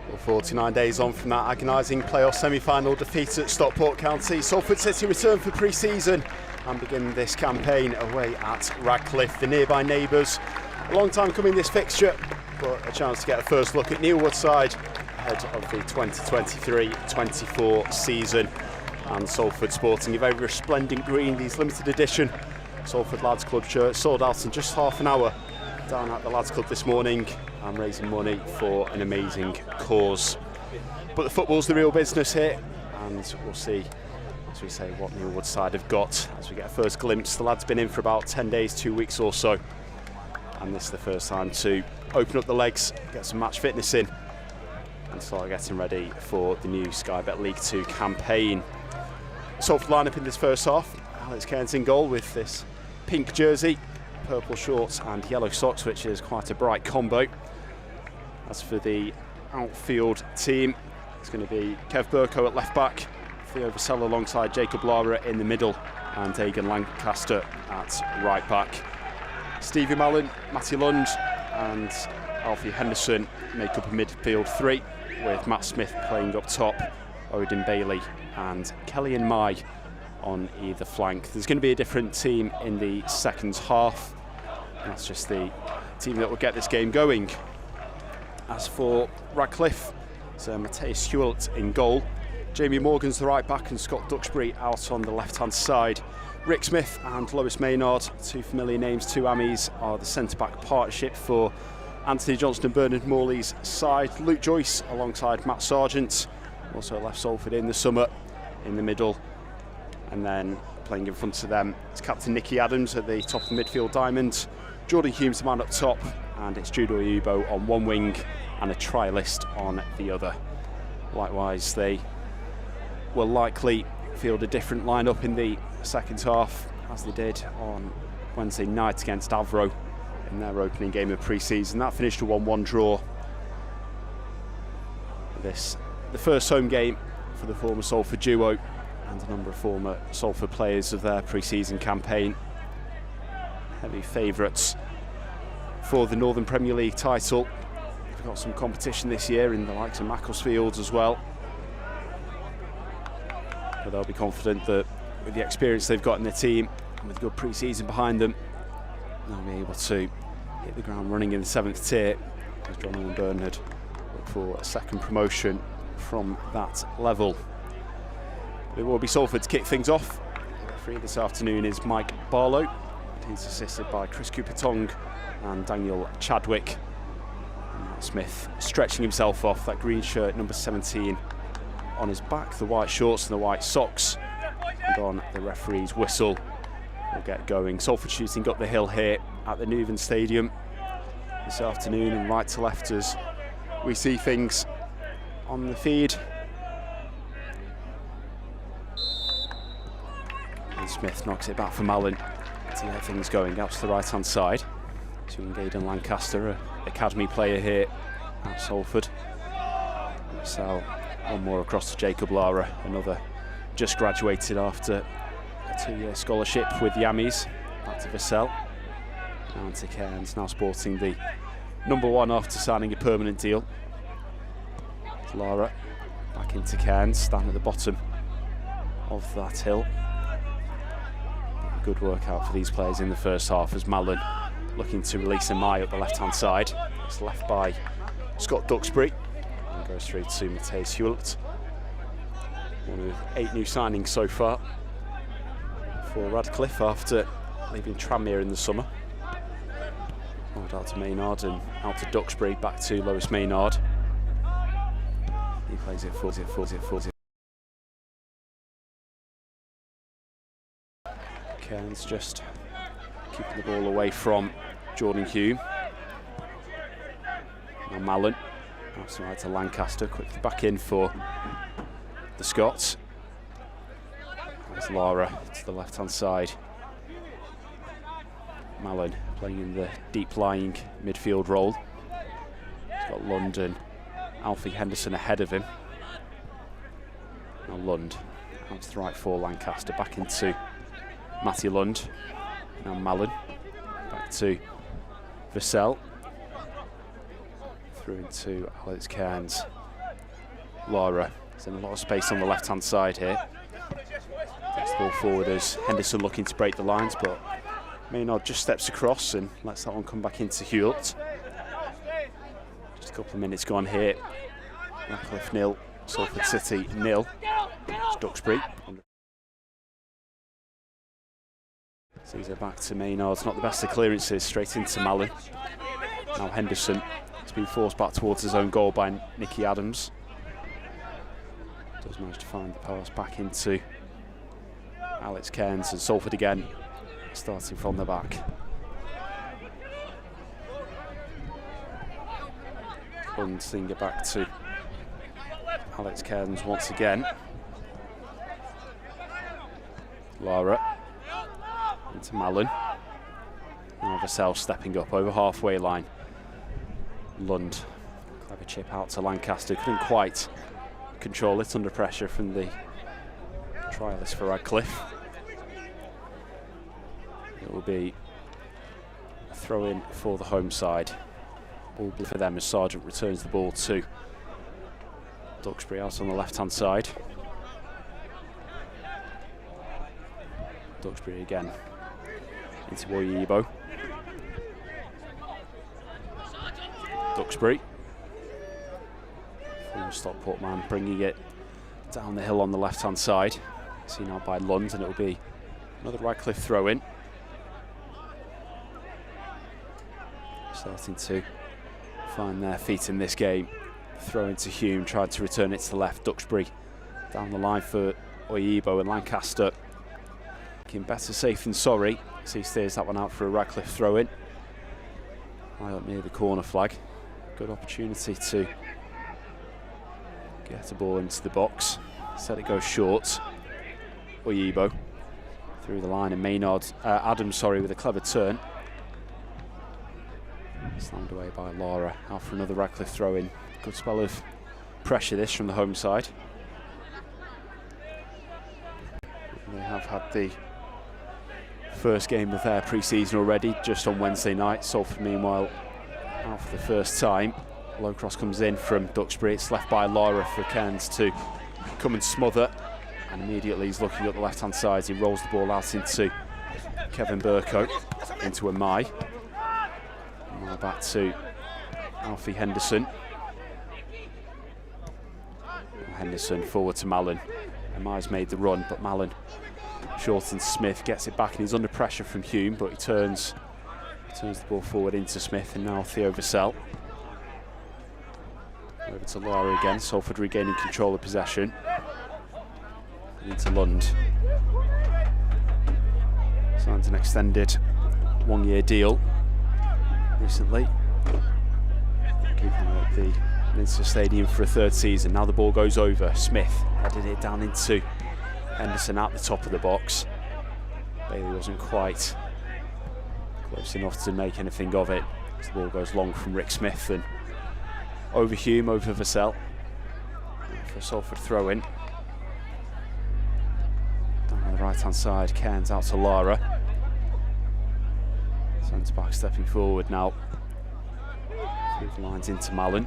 Well, 49 days on from that agonising playoff semi-final defeat at Stockport County, Salford City return for pre-season and begin this campaign away at Radcliffe, the nearby neighbours. A long time coming this fixture, but a chance to get a first look at Neilwood's side ahead of the 2023-24 season. And Salford sporting a very resplendent green, these limited edition Salford Lads Club shirts sold out in just half an hour down at the Lads Club this morning and raising money for an amazing cause. But the football's the real business here, and we'll see, as we say, what Neilwood's side have got as we get a first glimpse. The lads been in for about 10 days, 2 weeks or so, and this is the first time to open up the legs, get some match fitness in and start getting ready for the new Sky Bet League 2 campaign. Salford lineup in this first half: Alex Cairns in goal with this pink jersey, purple shorts and yellow socks, which is quite a bright combo. As for the outfield team, it's going to be Kev Burko at left back, Theo Vassell alongside Jacob Lara in the middle, and Agan Lancaster at right back. Stevie Mallon, Matty Lund and Alfie Henderson make up a midfield three, with Matt Smith playing up top, Odin Bailey and Kellyan Mai on either flank. There's going to be a different team in the second half. That's just the team that will get this game going. As for Radcliffe, it's Matthias Stewart in goal. Jamie Morgan's the right back and Scott Duxbury out on the left-hand side. Rick Smith and Lois Maynard, two familiar names, two Ammies, are the centre-back partnership for Anthony Johnson and Bernard Morley's side. Luke Joyce alongside Matt Sargent, also left Salford in the summer, in the middle. And then playing in front of them, it's Captain Nicky Adams at the top of the midfield diamond. Jordan Humes, the man up top, and it's Jude Oyubo on one wing and a trialist on the other. Likewise, they will likely field a different lineup in the second half, as they did on Wednesday night against Avro in their opening game of pre-season. That finished a 1-1 draw. This, the first home game for the former Salford duo and a number of former Salford players of their pre-season campaign. Heavy favourites for the Northern Premier League title. They've got some competition this year in the likes of Macclesfield as well. But they'll be confident that with the experience they've got in their team and with a good pre-season behind them, they'll be able to hit the ground running in the 7th tier as John and Bernard look for a second promotion from that level. It will be Salford to kick things off. The referee this afternoon is Mike Barlow. He's assisted by Chris Cooper-Tong and Daniel Chadwick. And Matt Smith stretching himself off, that green shirt, number 17 on his back, the white shorts and the white socks. And on the referee's whistle, we'll get going. Salford shooting up the hill here at the Newven Stadium this afternoon, and right to left as we see things on the feed. And Smith knocks it back for Mallon to get things going out to the right-hand side. To Aidan Lancaster, academy player here at Salford. So one more across to Jacob Lara, another just graduated after a 2-year scholarship with the Ammies. Back to Vassell. And to Cairns, now sporting the number one after signing a permanent deal. Lara back into Cairns, standing at the bottom of that hill. Good workout for these players in the first half as Mallon looking to release a Mai up the left-hand side. It's left by Scott Duxbury and goes through to Matthias Hewlett. One of 8 new signings so far for Radcliffe after leaving Tranmere in the summer. Out to Maynard and out to Duxbury, back to Lewis Maynard. He plays it, falls it. Cairns just keeping the ball away from Jordan Hume. Now Mallon, outside to Lancaster, quickly back in for the Scots. There's Lara to the left-hand side. Mallon playing in the deep-lying midfield role. He's got London, Alfie Henderson ahead of him. Now Lund out to the right for Lancaster, back into Matty Lund. Now Mallon back to Vassell. Through into Alex Cairns. Lara is in a lot of space on the left-hand side here. Gets the ball forward as Henderson looking to break the lines, but Maynard just steps across and lets that one come back into Hewlett. Just a couple of minutes gone here. Radcliffe 0, Salford City 0. It's Duxbury. Caesar back to Maynard. Not the best of clearances, straight into Mallon. Now Henderson has been forced back towards his own goal by Nicky Adams. Does manage to find the pass back into Alex Cairns, and Salford again starting from the back. Singer back to Alex Cairns once again. Lara into Mallon. Now Vassell stepping up over halfway line. Lund, clever chip out to Lancaster, couldn't quite control it under pressure from the trialist for Radcliffe. It will be a throw in for the home side. All blue for them as Sargent returns the ball to Duxbury out on the left-hand side. Duxbury again into Oyibo. Duxbury, former Stockport man, bringing it down the hill on the left-hand side. Seen out by Lund, and it will be another Radcliffe throw-in. Starting to find their feet in this game. Throw into Hume, tried to return it to the left. Duxbury down the line for Oyibo, and Lancaster looking better safe than sorry as he steers that one out for a Radcliffe throw-in. High up near the corner flag. Good opportunity to get a ball into the box. Instead it goes short. Oyibo through the line, and Maynard, Adams, with a clever turn. Slammed away by Lara. Out for another Radcliffe throw-in. Good spell of pressure this from the home side. They have had the first game of their pre-season already, just on Wednesday night. Salford, meanwhile, out for the first time. Low cross comes in from Duxbury. It's left by Lara for Cairns to come and smother. And immediately he's looking at the left-hand side. He rolls the ball out into Kevin Burko, into a Mai. Now back to Alfie Henderson. Henderson forward to Mallon. And Mai's made the run, but Mallon shortens Smith, gets it back, and he's under pressure from Hume, but he turns the ball forward into Smith, and now Theo Vassell. Over to Lara again, Salford regaining control of possession. Into Lund. Signed an extended one-year deal recently. Keeping at the Leinster Stadium for a third season. Now the ball goes over. Smith headed it down into Henderson at the top of the box. Bailey wasn't quite close enough to make anything of it. As the ball goes long from Rick Smith and over Hume, over Vassell. For a Salford throw-in. Down on the right-hand side, Cairns out to Lara. Centre back stepping forward now. Through the lines into Mallon.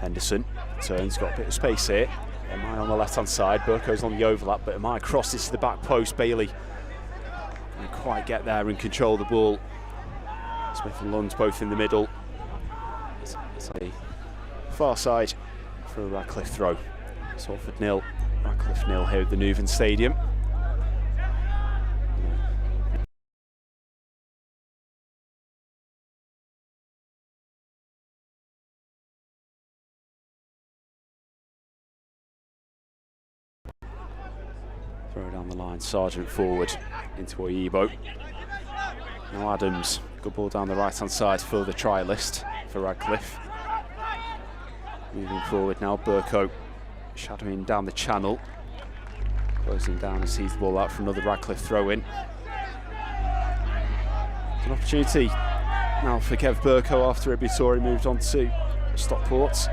Henderson turns, got a bit of space here. Amai on the left-hand side, Burko's on the overlap, but Amai crosses to the back post. Bailey can't quite get there and control the ball. Smith and Lund both in the middle. It's a far side for a Radcliffe throw. Salford 0, Radcliffe 0 here at the Newven Stadium. Throw down the line, Sargent forward into Oyibo. Now Adams, good ball down the right-hand side for the trialist for Radcliffe. Moving forward now, Burko shadowing down the channel. Closing down and sees the ball out for another Radcliffe throw-in. An opportunity now for Kev Burko after Ibitori moved on to Stockport.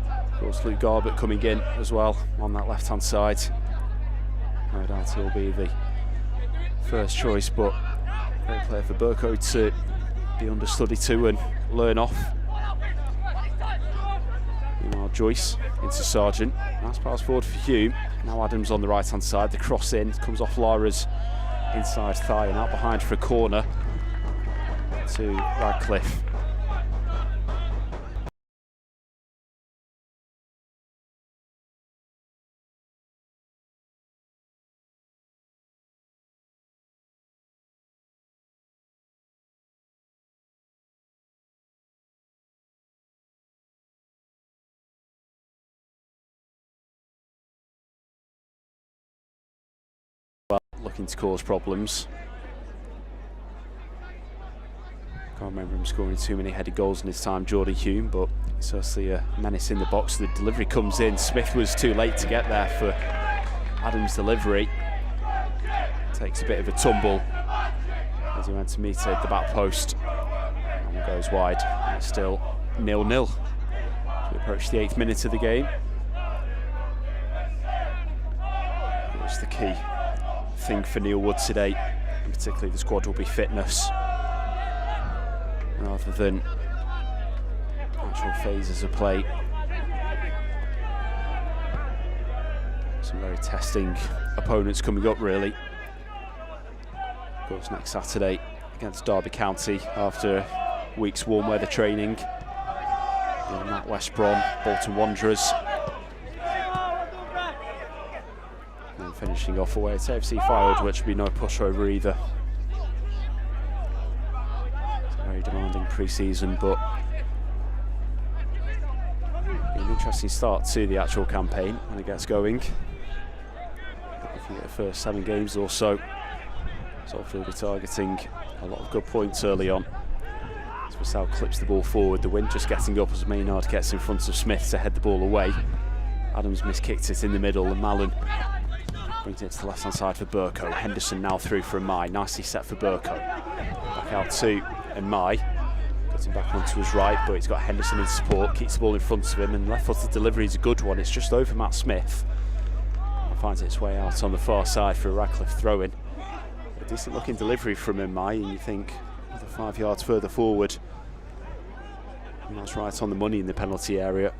Of course, Luke Garbett coming in as well on that left-hand side. No doubt he'll be the first choice, but great player for Burko to be understudy to and learn off. Meanwhile, Joyce into Sargent. Nice pass forward for Hume. Now Adams on the right-hand side. The cross in comes off Lara's inside thigh and out behind for a corner to Radcliffe. Looking to cause problems. Can't remember him scoring too many headed goals in his time, Jordan Hume, but it's certainly a menace in the box. The delivery comes in. Smith was too late to get there for Adams' delivery. Takes a bit of a tumble as he went to meet it at the back post. And goes wide. And it's still 0-0 as we approach the 8th minute of the game. It's the key thing for Neil Wood today, and particularly the squad, will be fitness rather than actual phases of play. Some very testing opponents coming up, really. Of course, next Saturday against Derby County after a week's warm weather training. And that West Brom, Bolton Wanderers. And finishing off away at AFC Fylde, which will be no pushover either. It's a very demanding pre-season, but an interesting start to the actual campaign when it gets going. Looking at the first 7 games or so, Salford will be targeting a lot of good points early on. As Vassell clips the ball forward, the wind just getting up as Maynard gets in front of Smith to head the ball away. Adams miskicked it in the middle, and Mallon brings it to the left-hand side for Burko. Henderson now through for Amai. Nicely set for Burko. Back out to Amai. Cutting back onto his right, but he's got Henderson in support. Keeps the ball in front of him, and left-footed delivery is a good one. It's just over Matt Smith. And finds its way out on the far side for a Radcliffe throw-in. A decent-looking delivery from Amai, and you think another 5 yards further forward. And that's right on the money in the penalty area.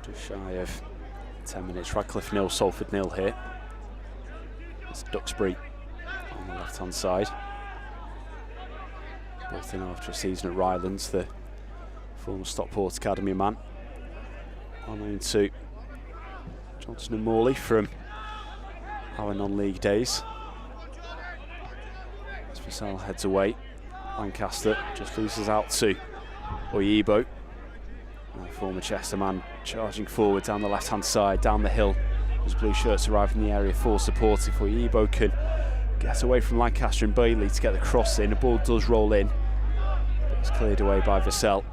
Just shy of 10 minutes. Radcliffe 0, Salford 0 here. It's Duxbury on the left-hand side. Both in after a season at Rylands, the former Stockport Academy man. On into Johnson and Morley from our non-league days. As Vassell heads away, Lancaster just loses out to Oyibo. Former Chester man charging forward down the left-hand side, down the hill as blue shirts arrive in the area for support. If Oyibo can get away from Lancaster and Bailey to get the cross in, the ball does roll in, but it's cleared away by Vassell.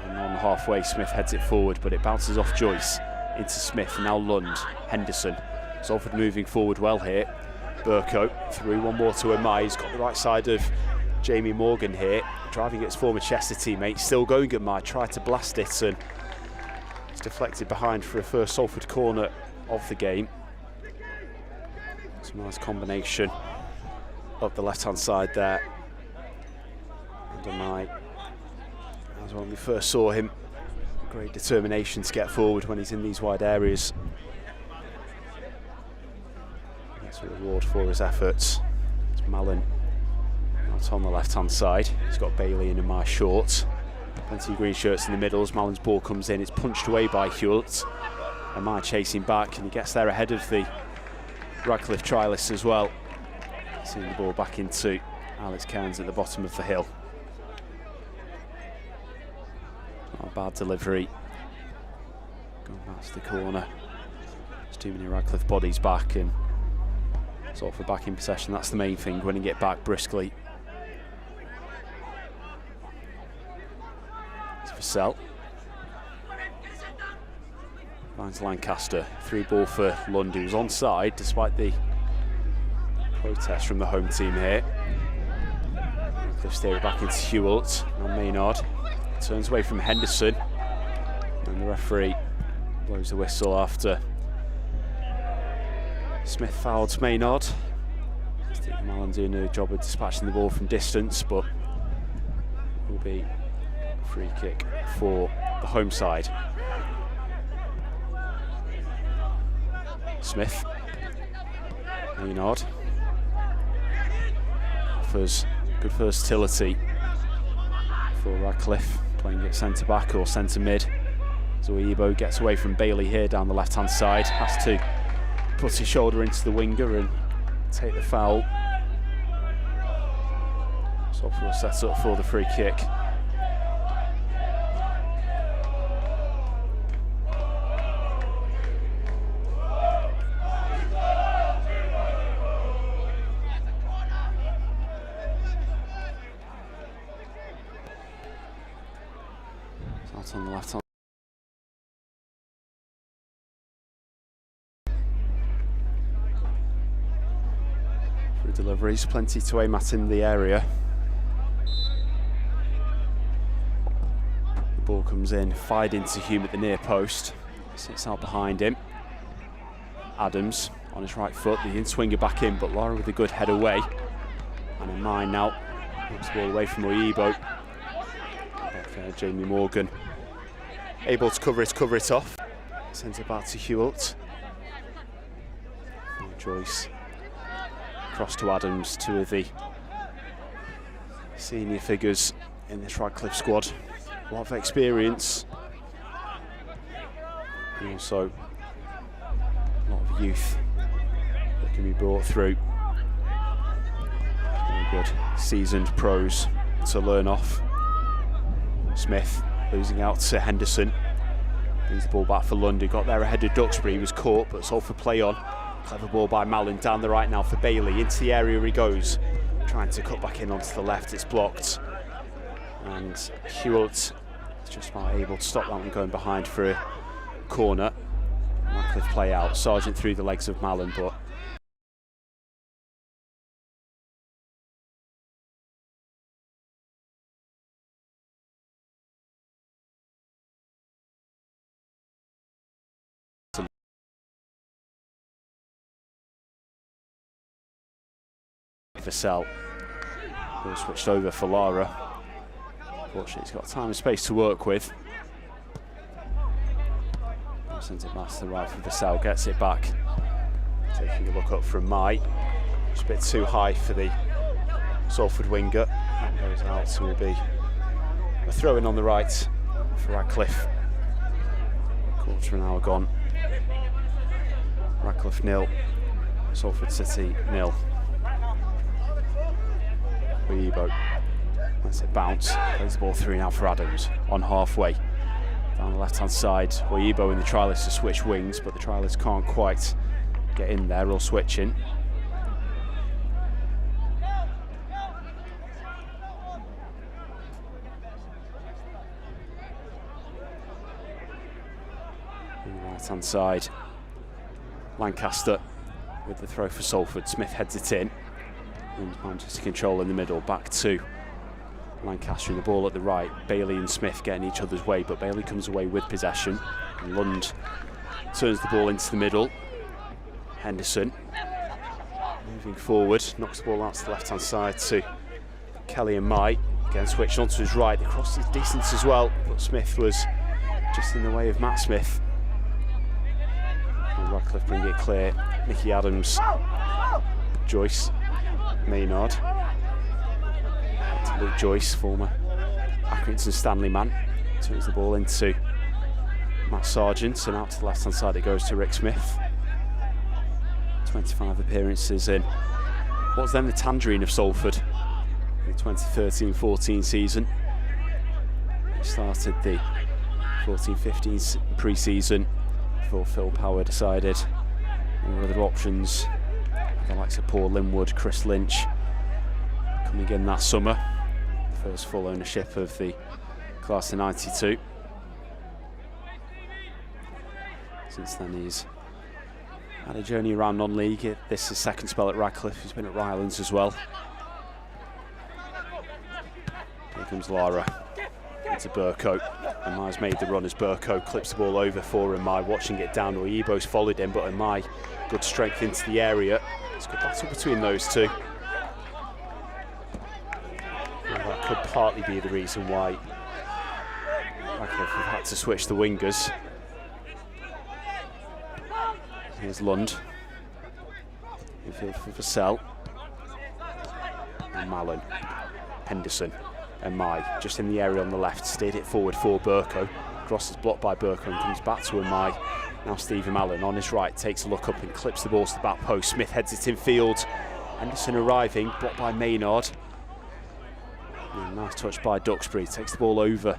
And on halfway, Smith heads it forward, but it bounces off Joyce into Smith, and now Lund, Henderson. Salford moving forward well here. Burko through, one more to Amai. He's got the right side of Jamie Morgan here, driving its former Chester teammate, still going at Amai, tried to blast it, and it's deflected behind for a first Salford corner of the game. Some nice combination up the left-hand side there. And as when we first saw him, great determination to get forward when he's in these wide areas. That's a reward for his efforts. It's Mallon out on the left-hand side. He's got Bailey in my shorts. Plenty of green shirts in the middle. As Mallon's ball comes in, it's punched away by Hewlett. And Mai chasing back, and he gets there ahead of the Radcliffe trialists as well. Seeing the ball back into Alex Cairns at the bottom of the hill. Not a bad delivery. Going back to the corner. There's too many Radcliffe bodies back, and Salford back in possession. That's the main thing, winning it back briskly. It's for Sell. Finds Lancaster. Through ball for Lund, who was onside despite the protest from the home team here. Radcliffe steer it back into Hewlett. Now Maynard turns away from Henderson. And the referee blows the whistle after Smith fouled Maynard. Stephen Mallon doing a job of dispatching the ball from distance, but it will be a free kick for the home side. Smith. Maynard. Offers good versatility for Radcliffe, playing it centre back or centre mid. Zoibo gets away from Bailey here down the left hand side, has to put his shoulder into the winger and take the foul. Salford will set up for the free kick. It's out on the left hand. Deliveries, plenty to aim at in the area. The ball comes in, fired into Hume at the near post. Sits out behind him. Adams on his right foot, the in-swinger back in, but Lara with a good head away. And in mind now, knocks the ball away from Oyibo. Jamie Morgan able to cover it off. Sends it back to Hewlett. Joyce. Across to Adams, two of the senior figures in this Radcliffe squad. A lot of experience. And also a lot of youth that can be brought through. Very good seasoned pros to learn off. Smith losing out to Henderson. Brings the ball back for Lund, got there ahead of Duxbury. He was caught, but Salford play on. Clever ball by Mallon down the right now for Bailey. Into the area he goes. Trying to cut back in onto the left. It's blocked. And Hewlett is just about able to stop that one going behind for a corner. Radcliffe play out. Sargent through the legs of Mallon, but Vassell ball switched over for Lara. Fortunately, he's got time and space to work with. Sends it back to the right for Vassell, gets it back. Taking a look up from Mai. Just a bit too high for the Salford winger. That goes out, so will be a throw in on the right for Radcliffe. Quarter of an hour gone. Radcliffe 0, Salford City 0. Oyibo lets it bounce, plays the ball through now for Adams on halfway. Down the left hand side, Oyibo and the trialists to switch wings, but the trialists can't quite get in there or switch in. On the right hand side, Lancaster with the throw for Salford. Smith heads it in. Manages to control in the middle, back to Lancaster and the ball at the right. Bailey and Smith getting each other's way, but Bailey comes away with possession. And Lund turns the ball into the middle. Henderson moving forward, knocks the ball out to the left-hand side to Kelly and Mai. Again, switched onto his right. The cross is decent as well, but Smith was just in the way of Matt Smith. And Radcliffe bring it clear. Nicky Adams, Joyce, Maynard. To Luke Joyce, former Accrington Stanley man. Turns the ball into Matt Sargent, and out to the left-hand side it goes to Rick Smith. 25 appearances in what was then the Tangerine of Salford in the 2013-14 season. He started the 14-15 pre-season before Phil Power decided there were other options. The likes of Paul Linwood, Chris Lynch coming in that summer. First full ownership of the class of '92. Since then he's had a journey around non-league. This is his second spell at Radcliffe. He's been at Rylands as well. Here comes Lara into Burko, and Mai's made the run as Burko clips the ball over for Mai, watching it down. Oyibo's followed him, but Mai good strength into the area. It's a good battle between those two. And that could partly be the reason why Radcliffe have had to switch the wingers. Here's Lund. Infield for Vassell. And Mallon. Henderson. And Mai just in the area on the left. Steered it forward for Burko. Cross is blocked by Burko and comes back to Mai. Now Stevie Mallon on his right takes a look up and clips the ball to the back post. Smith heads it in field. Henderson arriving, blocked by Maynard. And nice touch by Duxbury. Takes the ball over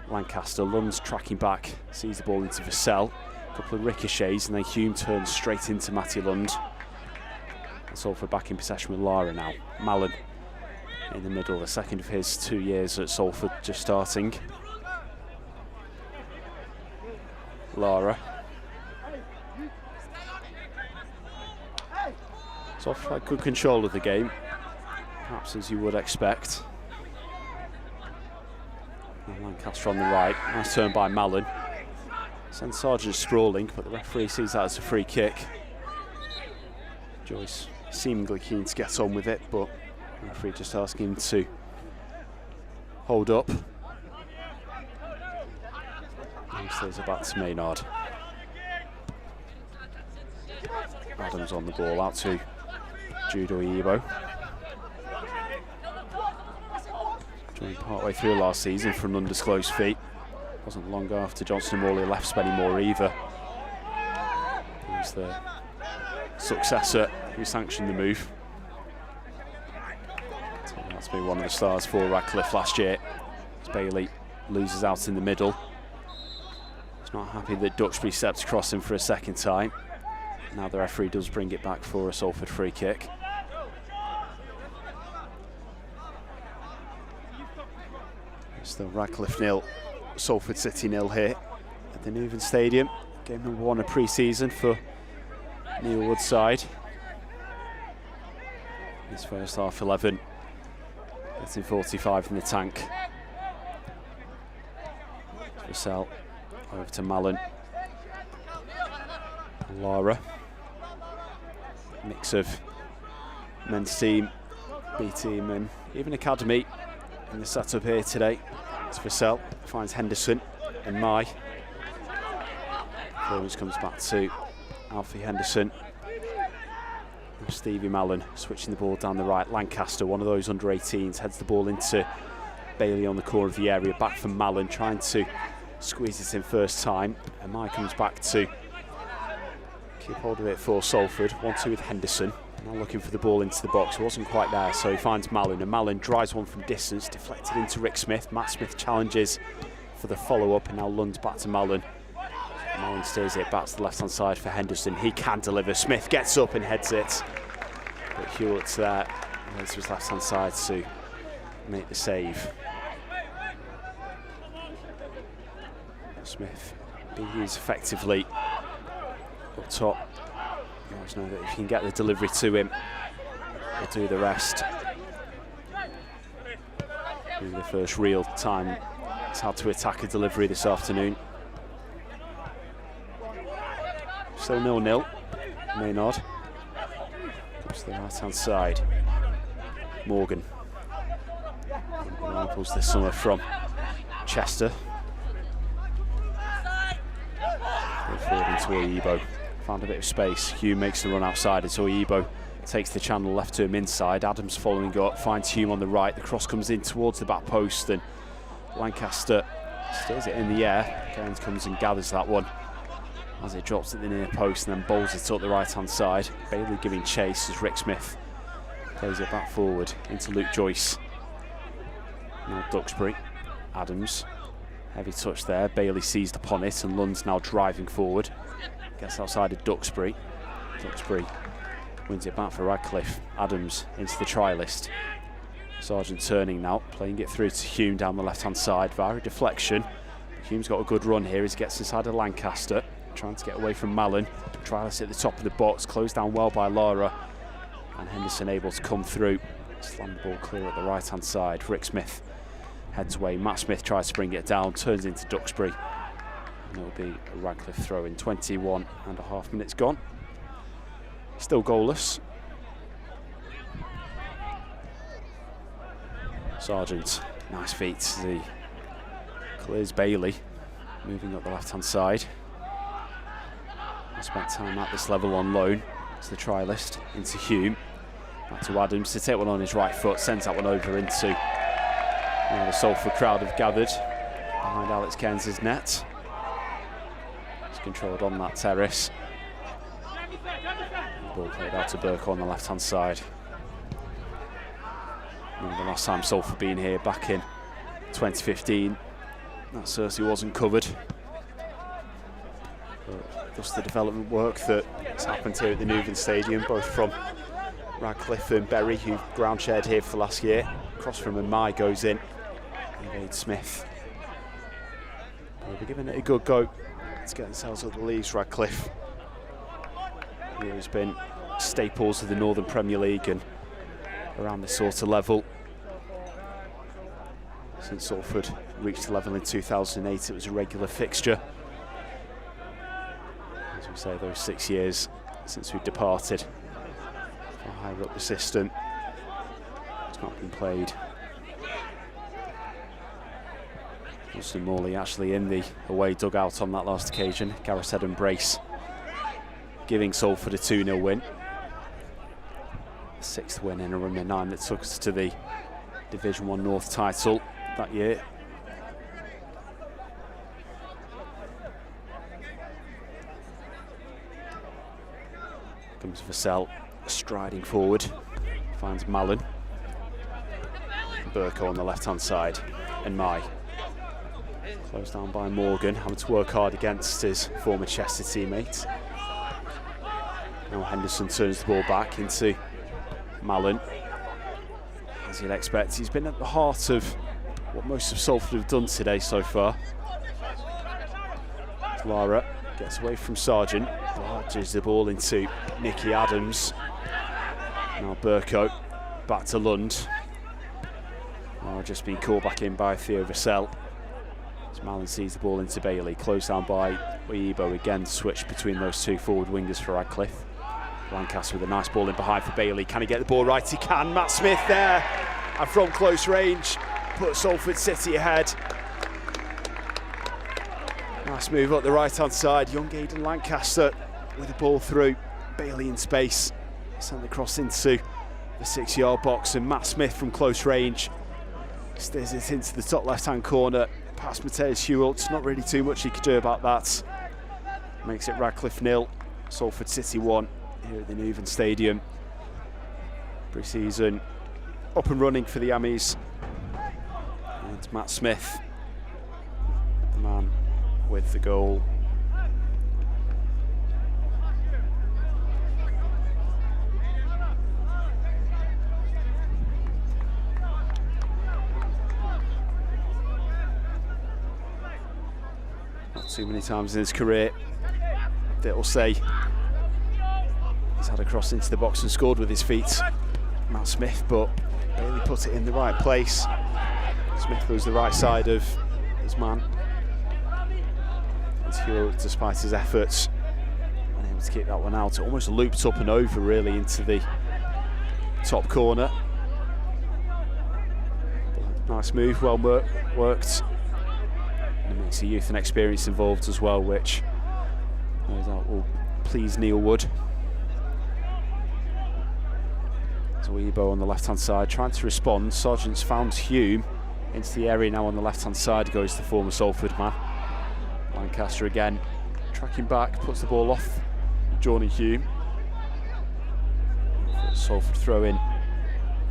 Lancaster. Lund's tracking back. Sees the ball into Vassell. A couple of ricochets, and then Hume turns straight into Matty Lund. And Salford back in possession with Lara now. Mallon in the middle, the second of his 2 years at Salford just starting. Lara. Salford had good control of the game, perhaps as you would expect. And Lancaster on the right, nice turn by Mallon. Sends Sargent sprawling, but the referee sees that as a free kick. Joyce seemingly keen to get on with it, but the referee just asking him to hold up. And he says it back to Maynard. Adams on the ball, out to Jude Oyibo. Joined partway through last season from undisclosed feet. Wasn't long after Johnson and Morley left Spennymoor either. He was the successor who sanctioned the move. So that's been one of the stars for Radcliffe last year. As Bailey loses out in the middle. He's not happy that Duxbury stepped across him for a second time. Now the referee does bring it back for a Salford free kick. Still Radcliffe 0. Salford City 0 here at the Newman Stadium. Game number 1 of pre-season for Neil Wood's side. His first half 11, getting 45 in the tank. Vassell over to Mallon. Lara. Mix of men's team, B team and even academy in the setup here today. It's Vassell, finds Henderson and Mai. Clearance comes back to Alfie Henderson. And Stevie Mallon switching the ball down the right. Lancaster, one of those under 18s, heads the ball into Bailey on the corner of the area. Back from Mallon, trying to squeeze it in first time. And Mai comes back to keep hold of it for Salford. 1-2 with Henderson. Now looking for the ball into the box. It wasn't quite there, so he finds Mallon, and Mallon drives one from distance, deflected into Rick Smith. Matt Smith challenges for the follow-up, and now Lund's back to Mallon. Mallon steers it back to the left-hand side for Henderson. He can deliver. Smith gets up and heads it. But Hewitt's there. This was left-hand side to make the save. Smith being used effectively up top. You always know that if you can get the delivery to him, he'll do the rest. Maybe the first real time he's had to attack a delivery this afternoon. Still 0-0. Maynard. Comes to to the right-hand side. Morgan. Rivals this summer from Chester. Forward into Oyebo. Found a bit of space. Hume makes the run outside. It's Oyebo. Takes the channel left to him inside. Adams following up. Finds Hume on the right. The cross comes in towards the back post. And Lancaster steers it in the air. Cairns comes and gathers that one as it drops at the near post and then bowls it up the right-hand side. Bailey giving chase as Rick Smith plays it back forward into Luke Joyce. Now Duxbury. Adams. Heavy touch there. Bailey seized upon it and Lund's now driving forward. Gets outside of Duxbury. Duxbury wins it back for Radcliffe. Adams into the try list. Sargent turning now, playing it through to Hume down the left-hand side via a deflection. Hume's got a good run here as he gets inside of Lancaster, trying to get away from Mallon. Try list at the top of the box, closed down well by Lara. And Henderson able to come through. Slam the ball clear at the right-hand side. Rick Smith heads away. Matt Smith tries to bring it down, turns into Duxbury. And it'll be a Radcliffe throw in. 21.5 minutes gone. Still goalless. Sargent, nice feet as he clears Bailey, moving up the left-hand side. Spent time at this level on loan. It's the try list into Hume. Back to Adams to take one on his right foot, sends that one over into the Salford crowd have gathered behind Alex Cairns' net. It's controlled on that terrace. Ball played out to Burke on the left-hand side. Remember the last time Salford being here back in 2015, that certainly wasn't covered. But just the development work that's happened here at the Newton Stadium, both from Radcliffe and Berry, who ground shared here for last year. Cross from Mai goes in. Evades Smith. They'll be giving it a good go to get themselves up the leagues, Radcliffe. He's been staples of the Northern Premier League and around this sort of level. Since Salford reached the level in 2008, it was a regular fixture. As we say, those 6 years since we departed, far higher up the system, it's not been played. Justin Morley actually in the away dugout on that last occasion. Gareth Ed and Brace giving Salford a 2-0 win. 6th win in a run of 9 that took us to the Division 1 North title that year. Comes Vassell striding forward, finds Mallon. Burko on the left-hand side, and Mai. Closed down by Morgan, having to work hard against his former Chester teammate. Now Henderson turns the ball back into Mallon. As you'd expect, he's been at the heart of what most of Salford have done today so far. Lara gets away from Sargent, barges the ball into Nicky Adams. Now Burko back to Lund. Lara just been called back in by Theo Vassell. As Mallon sees the ball into Bailey, closed down by Oyebo. Again, switch between those two forward wingers for Radcliffe. Lancaster with a nice ball in behind for Bailey. Can he get the ball right? He can. Matt Smith there, and from close range, put Salford City ahead. Nice move up the right-hand side. Young Aidan Lancaster with the ball through. Bailey in space. Sent the cross into the 6-yard box, and Matt Smith from close range steers it into the top left-hand corner. Past Mateus Hewelt. Not really too much he could do about that. Makes it Radcliffe 0, Salford City 1 here at the Newton Stadium. Pre-season up and running for the Ammies. And Matt Smith, the man with the goal. Not too many times in his career that will say he's had a cross into the box and scored with his feet, Matt Smith, but Bailey put it in the right place. Smith was the right side of his man. And Hewell, despite his efforts, unable to keep that one out. It almost looped up and over really into the top corner. Nice move, well worked. And it makes the youth and experience involved as well, which no doubt will please Neil Wood. So Ebo on the left-hand side trying to respond. Sargent's found Hume into the area now on the left-hand side. Goes the former Salford man. Lancaster again tracking back, puts the ball off Johnny Hume. Salford throw in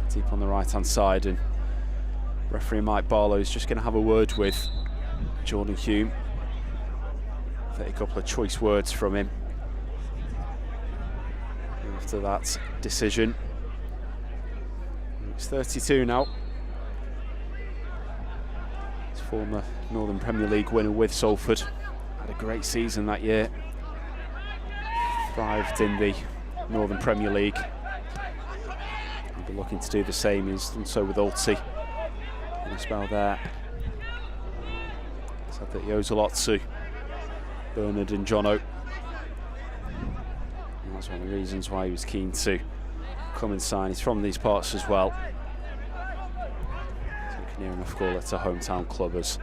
deep on the right-hand side, and referee Mike Barlow is just going to have a word with Jordan Hume. A couple of choice words from him after that decision. It's 32 now. His former Northern Premier League winner with Salford. Had a great season that year. Thrived in the Northern Premier League. He'll be looking to do the same. He's done so with Ulty in a spell there. Said that he owes a lot to Bernard and Jono. And that's one of the reasons why he was keen to come and sign. He's from these parts as well, so we can near enough call it a hometown club, as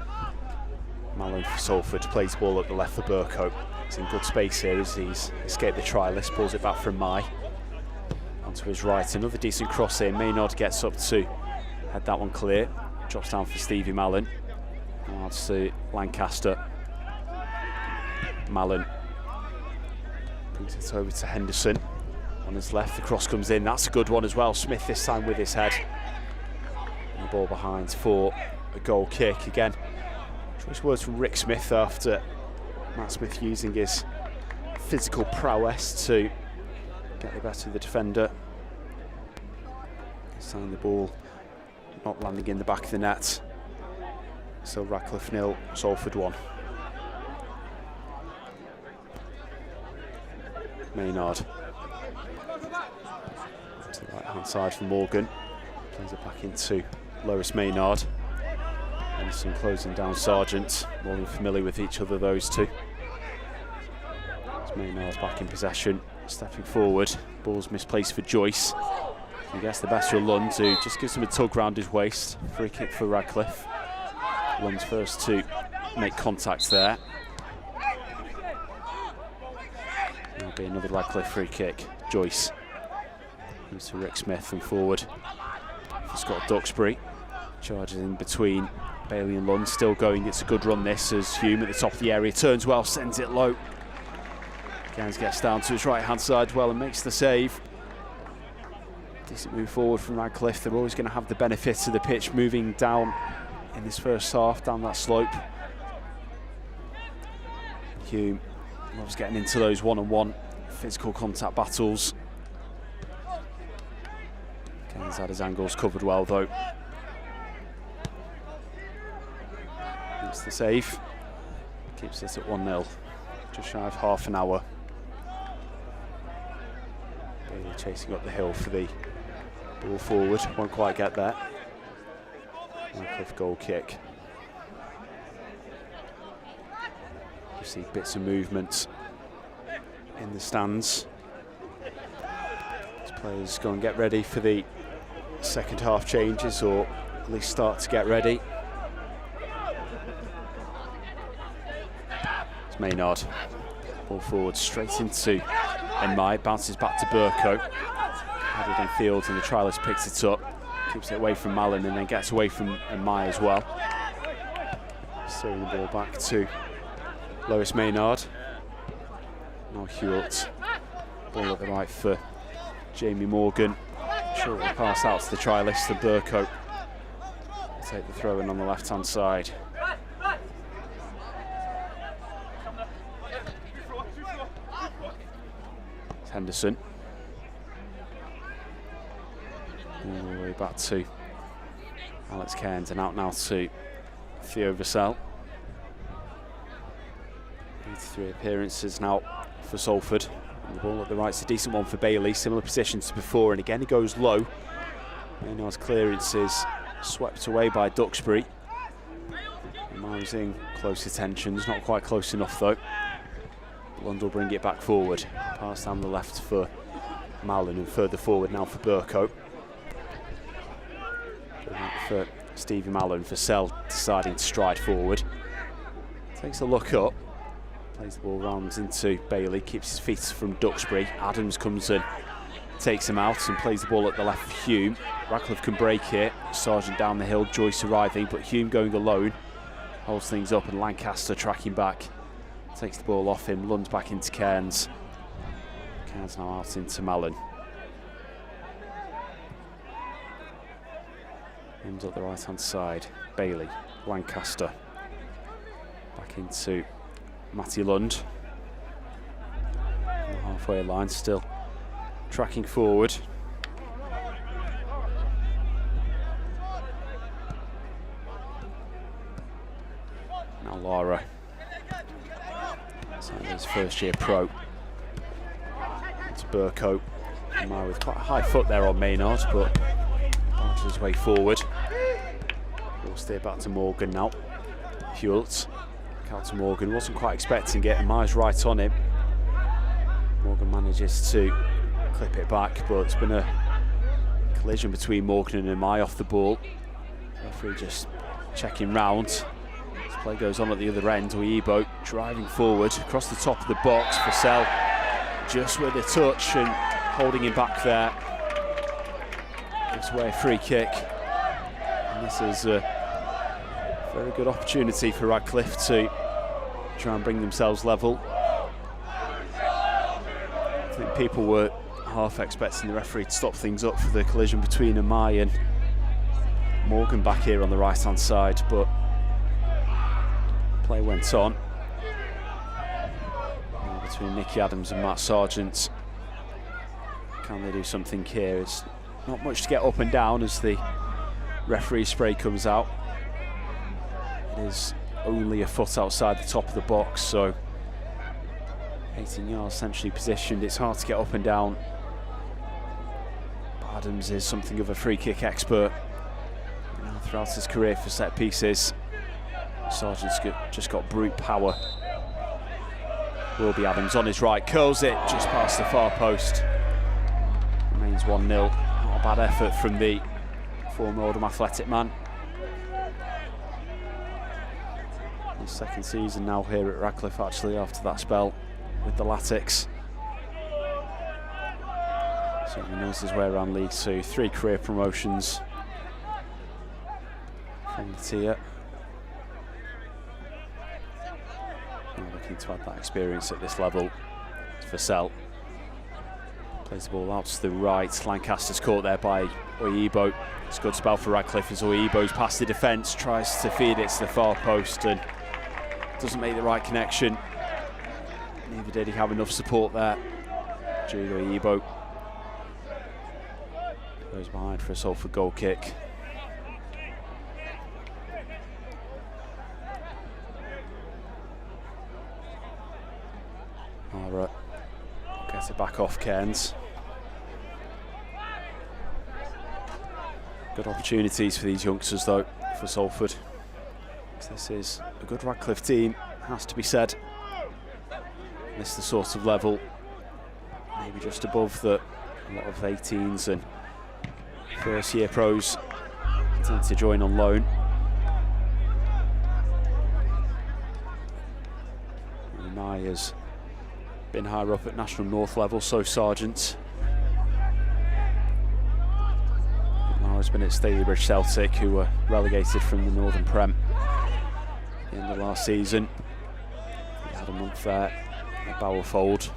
Malone for Salford plays the ball at the left for Burko. He's in good space here as he's escaped the trialist, pulls it back from Mai onto his right. Another decent cross here. Maynard gets up to head that one clear, drops down for Stevie Mallon. Now to Lancaster. Mallon brings it over to Henderson on his left. The cross comes in. That's a good one as well. Smith this time with his head. And the ball behind for a goal kick again. Choice words from Rick Smith after Matt Smith using his physical prowess to get the better of the defender. This time the ball not landing in the back of the net. So Radcliffe 0, Salford 1. Maynard to the right hand side for Morgan, plays it back into Loris Maynard. Henderson closing down Sargent, more than familiar with each other, those two. As Maynard's back in possession, stepping forward, ball's misplaced for Joyce. He gets the better of Lund, who just gives him a tug round his waist. Free kick for Radcliffe. Lund's first to make contact there. There'll be another Radcliffe free kick. Joyce moves to Rick Smith and forward for Scott Duxbury. Charges in between Bailey and Lund, still going. It's a good run this, as Hume at the top of the area turns well, sends it low. Gans gets down to his right hand side well and makes the save. Decent move forward from Radcliffe. They're always going to have the benefit of the pitch moving down in this first half, down that slope. Hume loves getting into those one-on-one physical contact battles. Gans had his angles covered well though. It's the save, keeps it at 1-0, just shy of half an hour. Bailey chasing up the hill for the ball forward, won't quite get there. Radcliffe goal kick. You see bits of movement in the stands. As players go and get ready for the second half changes, or at least start to get ready. It's Maynard. Ball forward straight into Enmai, bounces back to Burko. Headed in field and the trialist picks it up. Keeps it away from Mallon and then gets away from Enmai as well. Steering the ball back to Lois Maynard. Now Hewitt. Ball at the right for Jamie Morgan. Short pass out to the trialist and Burko. Take the throw in on the left hand side. It's Henderson. All the way back to Alex Cairns and out now to Theo Vassell. 83 appearances now for Salford. And the ball at the right's a decent one for Bailey, similar position to before, and again he goes low. Maynard's clearance is swept away by Duxbury. Miles in close attentions, not quite close enough though. Lund will bring it back forward. Pass down the left for Mallon and further forward now for Burko. for Stevie Mallon. Vassell deciding to stride forward. Takes a look up. Plays the ball round into Bailey. Keeps his feet from Duxbury. Adams comes and takes him out and plays the ball at the left for Hume. Radcliffe can break it. Sargent down the hill. Joyce arriving, but Hume going alone. Holds things up and Lancaster tracking back. Takes the ball off him. Lund back into Cairns. Cairns now out into Mallon. Ends up the right hand side. Bailey, Lancaster. Back into Matty Lund. On the halfway line, still tracking forward. Now Lara. His first year pro. It's Burcoat. With quite a high foot there on Maynard, but barges his way forward. We'll steer back to Morgan now. Hewlett. Out to Morgan. Wasn't quite expecting it, and Myers right on him. Morgan manages to clip it back, but it's been a collision between Morgan and Mai off the ball. Referee just checking round. This play goes on at the other end. Oyibo driving forward across the top of the box. Vassell just with a touch and holding him back there. Gives away a free kick. And this is a very good opportunity for Radcliffe to try and bring themselves level. I think people were half expecting the referee to stop things up for the collision between Amai and Morgan back here on the right hand side, but play went on. Now between Nicky Adams and Matt Sargent. Can they do something here? It's not much to get up and down as the referee spray comes out. It is only a foot outside the top of the box, so 18 yards centrally positioned. It's hard to get up and down. Adams is something of a free kick expert throughout his career for set pieces. Sargent's just got brute power. Will be Adams on his right, curls it just past the far post. Remains 1-0. Not a bad effort from the former Oldham Athletic man. His second season now here at Radcliffe, actually, after that spell with the Latics. Certainly knows his way around League Two. 3 career promotions from the tier. Now looking to add that experience at this level. It's Vassell. Plays the ball out to the right. Lancaster's caught there by Oyibo. It's a good spell for Radcliffe as Oyibo's past the defence, tries to feed it to the far post and doesn't make the right connection. Neither did he have enough support there. Jude Oyibo goes behind for a Salford goal kick. Lara gets it back off Cairns. Good opportunities for these youngsters though, for Salford. This is a good Radcliffe team, has to be said. This is the sort of level, maybe just above that a lot of 18s and first year pros tend to join on loan. Nye has been higher up at National North level, so Sargent. Lara's been at Stalybridge Celtic, who were relegated from the Northern Prem at the end of last season. He had a month there at Bowerfold.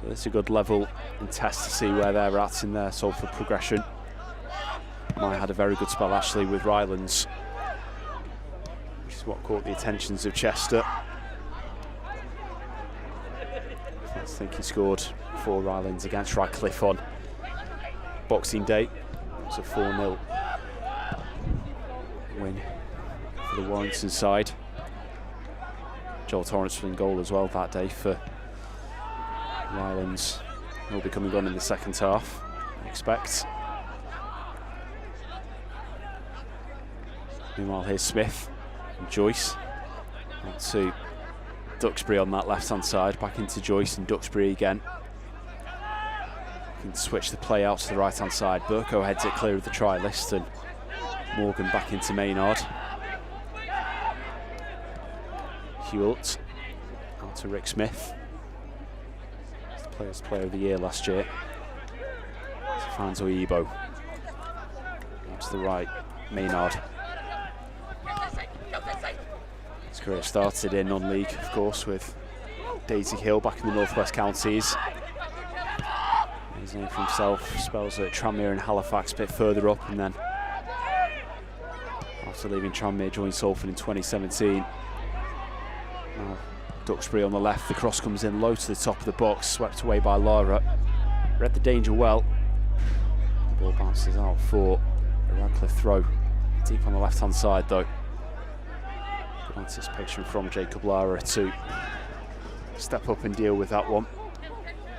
So it's a good level and test to see where they're at in their Salford progression. Mine had a very good spell actually with Rylands, which is what caught the attentions of Chester. I think he scored 4 Rylands against Radcliffe on Boxing Day. It was a 4-0 win for the Warrington side. Joel Torrance was in goal as well that day for Rylands. Will be coming on in the second half, I expect. Meanwhile, here's Smith and Joyce. Out to Duxbury on that left-hand side, back into Joyce and Duxbury again. looking to switch the play out to the right-hand side. Burko heads it clear of the try list, and Morgan back into Maynard. Hewlett out to Rick Smith. He's the Players' Player of the Year last year. Finds Oyibo. Out to the right, Maynard. His career started in non-league, of course, with Daisy Hill back in the Northwest Counties. His name for himself, spells at Tranmere and Halifax a bit further up, and then after leaving Tranmere joined Salford in 2017. Now Duxbury on the left, the cross comes in low to the top of the box, swept away by Lara. Read the danger well. The ball bounces out for a Radcliffe throw. Deep on the left hand side though. Good anticipation from Jacob Lara to step up and deal with that one.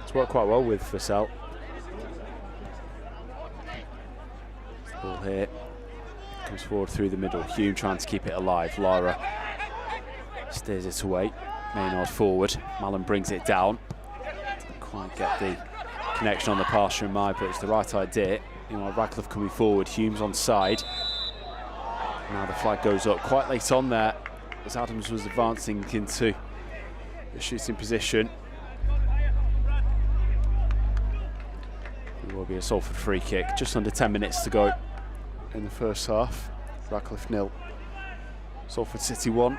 It's worked quite well with Vassell. Ball here. Comes forward through the middle. Hume trying to keep it alive. Lara steers it away. Maynard forward. Mallon brings it down. Didn't quite get the connection on the pass from Mai, but it's the right idea. You know, Radcliffe coming forward. Hume's on side. Now the flag goes up quite late on there as Adams was advancing into the shooting position. It will be a Salford free kick. Just under 10 minutes to go in the first half. Radcliffe 0, Salford City 1.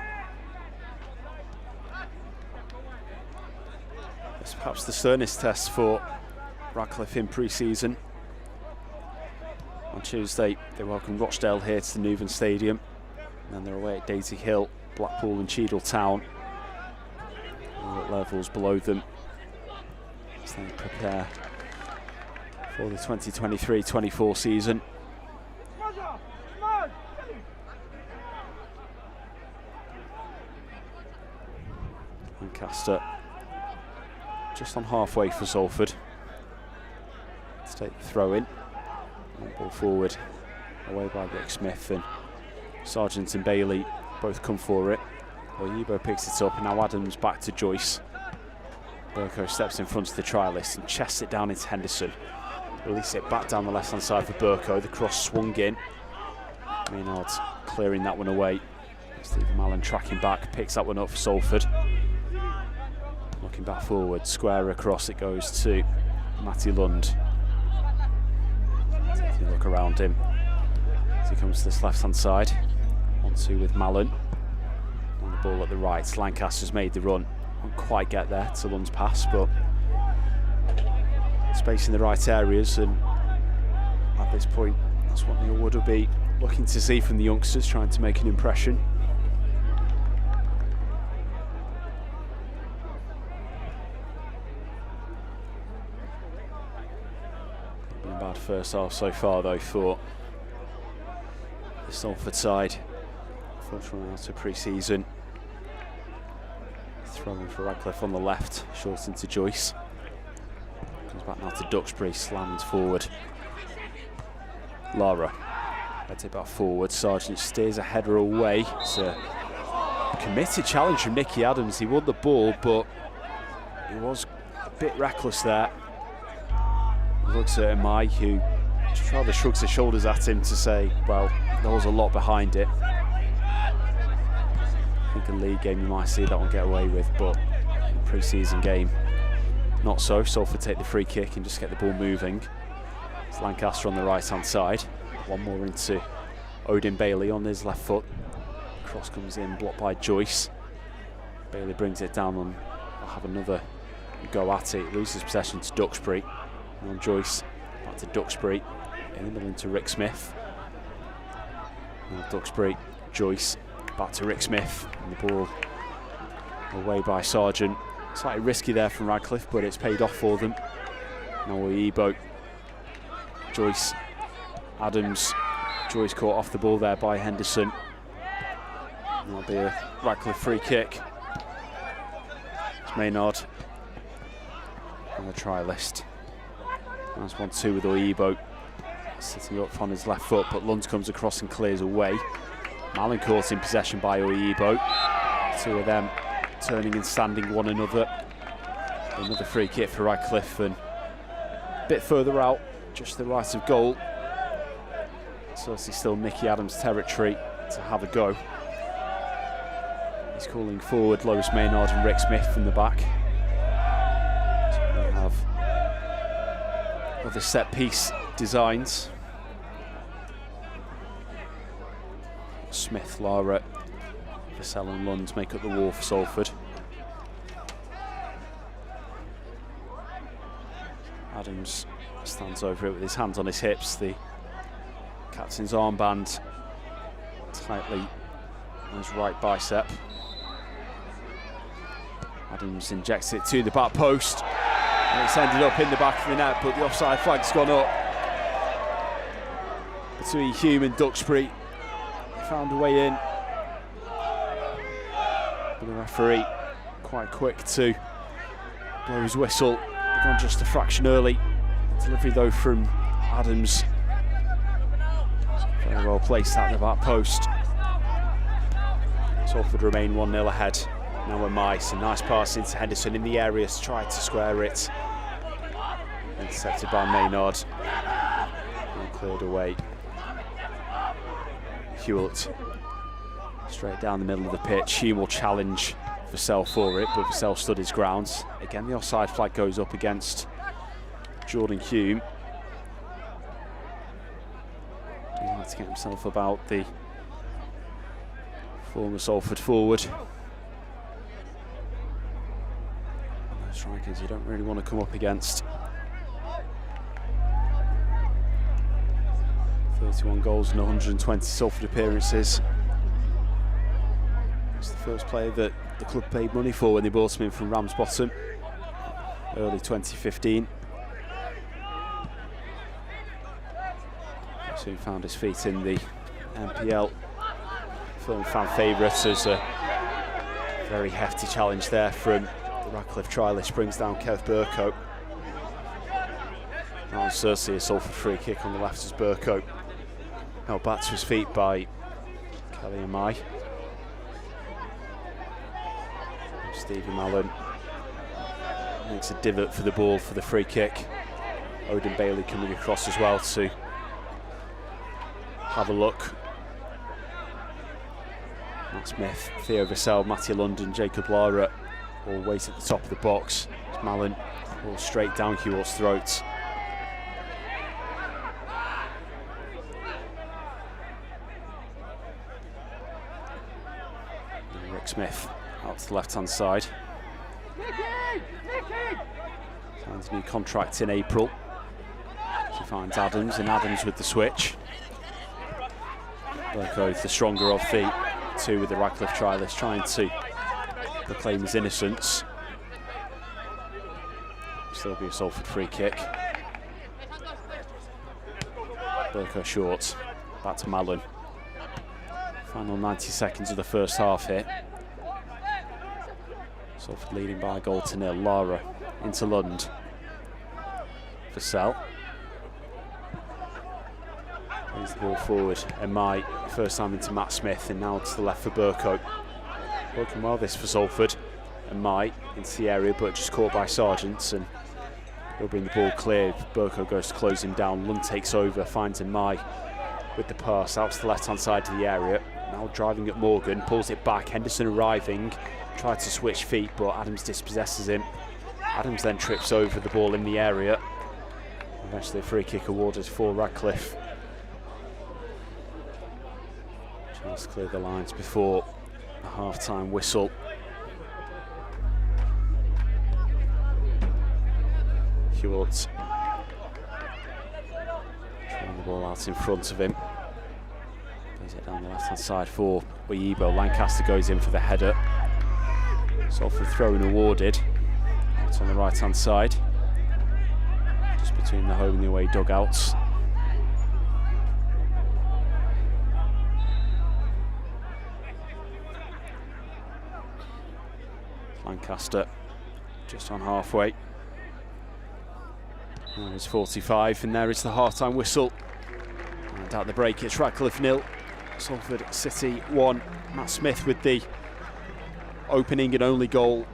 It's perhaps the sternest test for Radcliffe in pre-season. On Tuesday they welcome Rochdale here to the Newman Stadium, and then they're away at Daisy Hill, Blackpool and Cheadle Town, all at levels below them as they prepare for the 2023-24 season. Lancaster just on halfway for Salford. Let's take the throw in. Ball forward, away by Rick Smith, and Sargent and Bailey both come for it. Oyibo picks it up, and now Adams back to Joyce. Burko steps in front of the trialist and chests it down into Henderson. Release it back down the left hand side for Burko. The cross swung in. Maynard's clearing that one away. Stephen Mallon tracking back, picks that one up for Salford. Looking back forward, square across it goes to Matty Lund. Taking a look around him as he comes to this left hand side. 1-2 with Mallon. On the ball at the right, Lancaster's made the run. Won't quite get there to Lund's pass, but space in the right areas, and at this point that's what Neil Wood will be looking to see from the youngsters, trying to make an impression. Been a bad first half so far though for the Salford side. First run out of pre-season. Throwing for Radcliffe on the left, short into Joyce. Comes back now to Duxbury, slammed forward. Lara heads it back forward. Sargent steers a header away. It's a committed challenge from Nicky Adams. He won the ball, but he was a bit reckless there. He looks at Mai, who just rather shrugs his shoulders at him to say, well, there was a lot behind it. I think a league game you might see that one get away with, but in a pre-season game, not so. Salford take the free kick and just get the ball moving. It's Lancaster on the right-hand side. One more into Odin Bailey on his left foot. Cross comes in, blocked by Joyce. Bailey brings it down and will have another go at it. Loses possession to Duxbury. And on Joyce, back to Duxbury. In the middle into Rick Smith. Now Duxbury, Joyce, back to Rick Smith. And the ball away by Sargent. Slightly risky there from Radcliffe, but it's paid off for them. Now Oyibo, Joyce, Adams. Joyce caught off the ball there by Henderson. And that'll be a Radcliffe free kick. It's Maynard on the try list. That's 1-2 with Oyibo sitting up on his left foot, but Lund comes across and clears away. Mallon caught in possession by Oyibo. Two of them turning and standing one another. Another free kick for Radcliffe, and bit further out, just to the right of goal. So it's still Mickey Adams' territory to have a go. He's calling forward Lewis Maynard and Rick Smith from the back. So we have other set piece designs. Smith, Lara, Vassell and Lund make up the wall for Salford. Adams stands over it with his hands on his hips, the captain's armband tightly on his right bicep. Adams injects it to the back post, and it's ended up in the back of the net, but the offside flag's gone up. Between Hume and Duxbury, found a way in. But the referee quite quick to blow his whistle. They've gone just a fraction early. Delivery though from Adams. Very well placed at the back post. Salford remain 1-0 ahead. Now we're Mice, a nice pass into Henderson in the area to try to square it. Intercepted by Maynard. And cleared away. Hewlett straight down the middle of the pitch. Hume will challenge Vassell for it, but Vassell stood his ground. Again, the offside flag goes up against Jordan Hume. He'd like to get himself about the former Salford forward. And those strikers you don't really want to come up against. 31 goals and 120 Salford appearances. He's the first player that the club paid money for when they bought him in from Ramsbottom, early 2015. Soon found his feet in the NPL. Firm fan favourite as a very hefty challenge there from the Radcliffe trialist, brings down Kev Burko. Now Cersei, a Salford free kick on the left as Burko held back to his feet by Kelly Amai. Stephen Mallon makes a divot for the ball for the free kick. Odin Bailey coming across as well to have a look. Matt Smith, Theo Vassell, Matthew London, Jacob Lara all wait at the top of the box. It's Mallon all straight down Hewart's throat. And Rick Smith out to the left-hand side. Signs a new contract in April. He finds Adams, and Adams with the switch. Burko, the stronger of the two with the Radcliffe trialist, trying to proclaim his innocence. Still be a Salford free kick. Burko short, back to Mallon. Final 90 seconds of the first half here. Salford leading by a goal to nil. Lara into Lund. Vassell. Plays the ball forward. And my first time into Matt Smith, and now to the left for Burko. Working well this for Salford. And Mai into the area, but just caught by Sargent, and he'll bring the ball clear. Burko goes to close him down. Lund takes over, finds Mai with the pass out to the left-hand side of the area. Now driving at Morgan, pulls it back. Henderson arriving, tried to switch feet, but Adams dispossesses him. Adams then trips over the ball in the area. Eventually a free kick awarded for Radcliffe. Chance to clear the lines before the half-time whistle. Hewitt throwing the ball out in front of him. Plays it down the left-hand side for Oyibo. Lancaster goes in for the header. Salford throw-in awarded. Out on the right-hand side, just between the home and the away dugouts. Lancaster just on halfway. There is 45, and there is the half-time whistle. And at the break, it's Radcliffe 0, Salford City 1. Matt Smith with the opening and only goal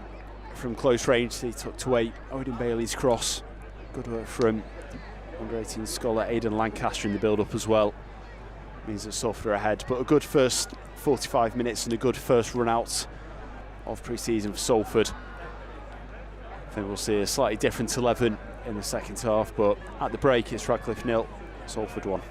from close range. He tucked away Odin Bailey's cross. Good work from Under 18 scholar Aidan Lancaster in the build-up as well. Means that Salford are ahead, but a good first 45 minutes and a good first run out of pre-season for Salford. I think we'll see a slightly different 11 in the second half, but at the break it's Radcliffe 0, Salford 1.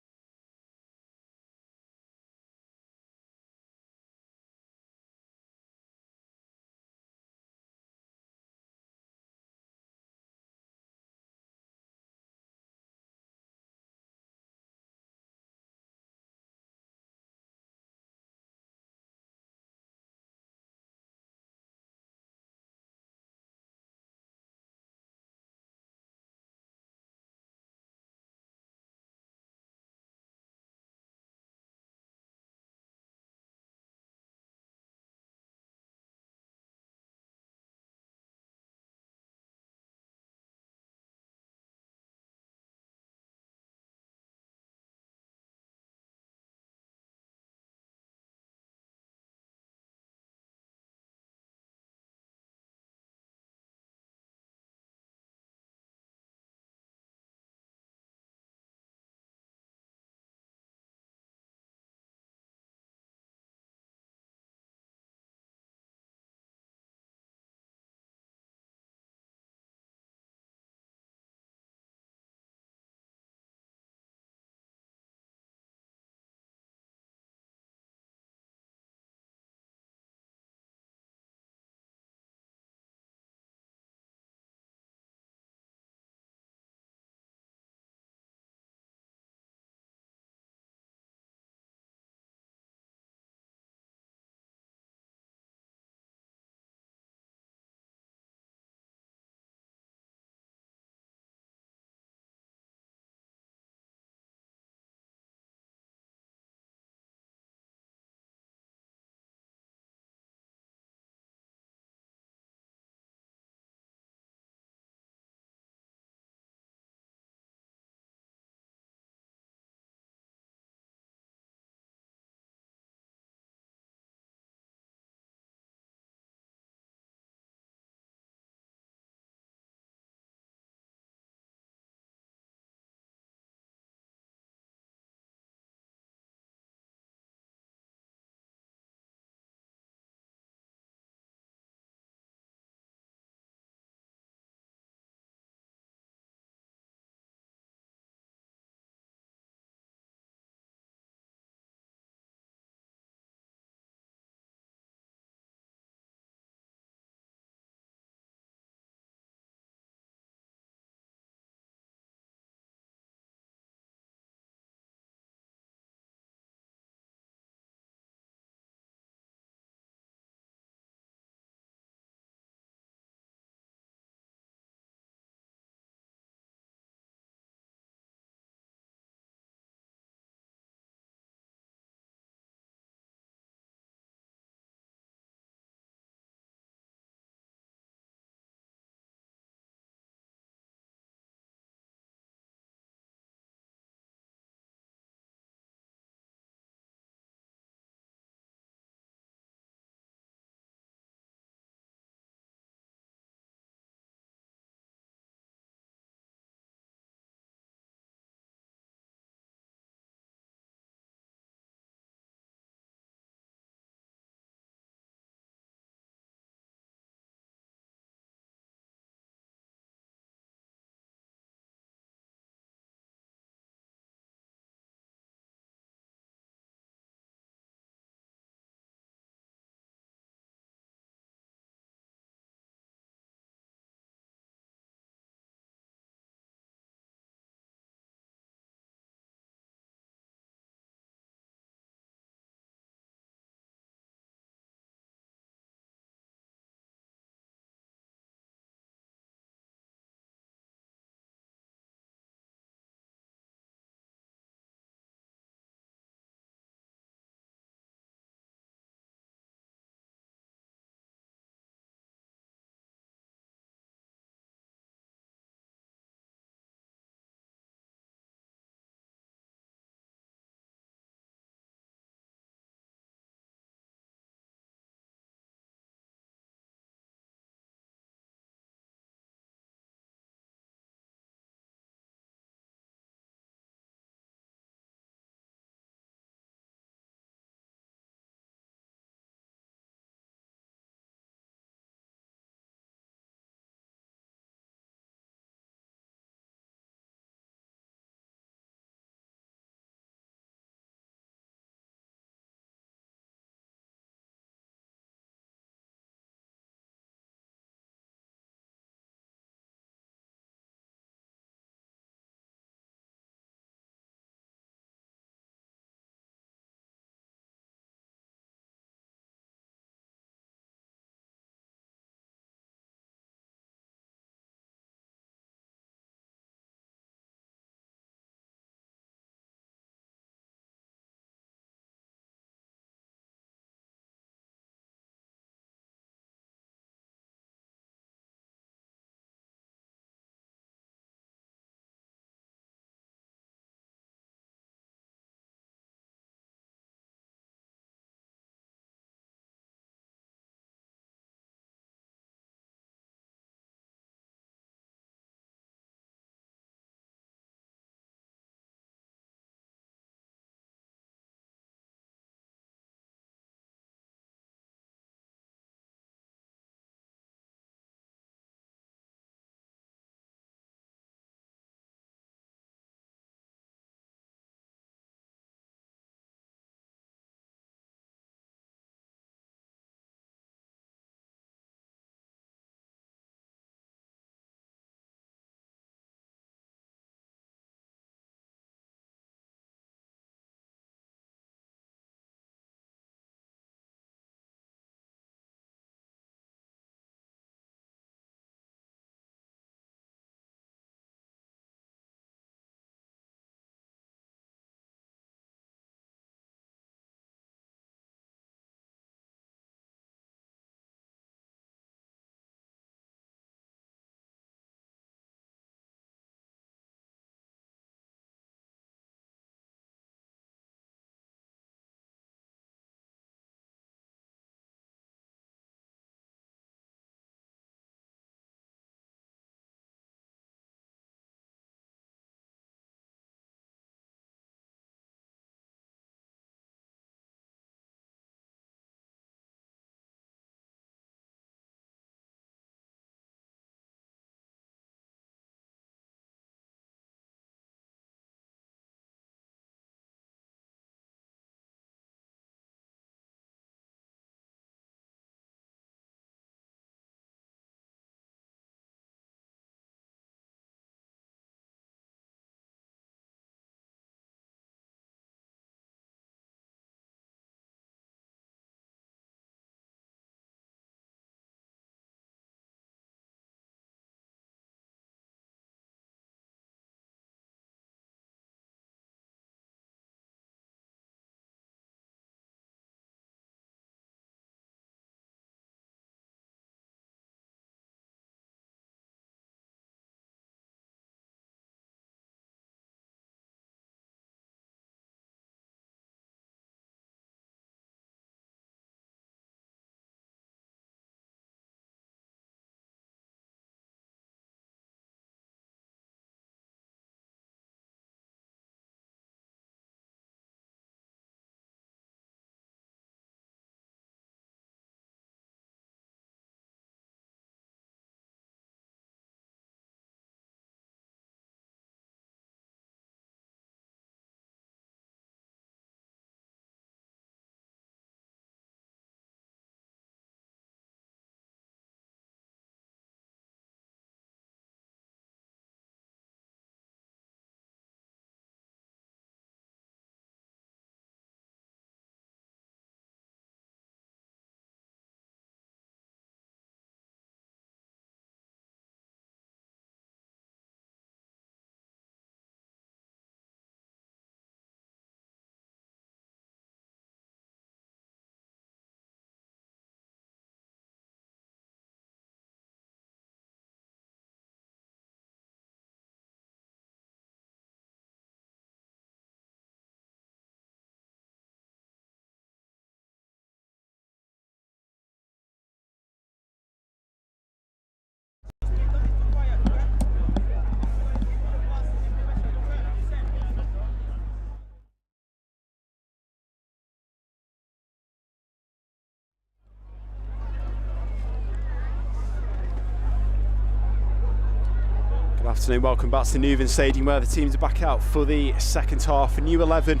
Good afternoon, welcome back to the Newven Stadium where the teams are back out for the second half. A new 11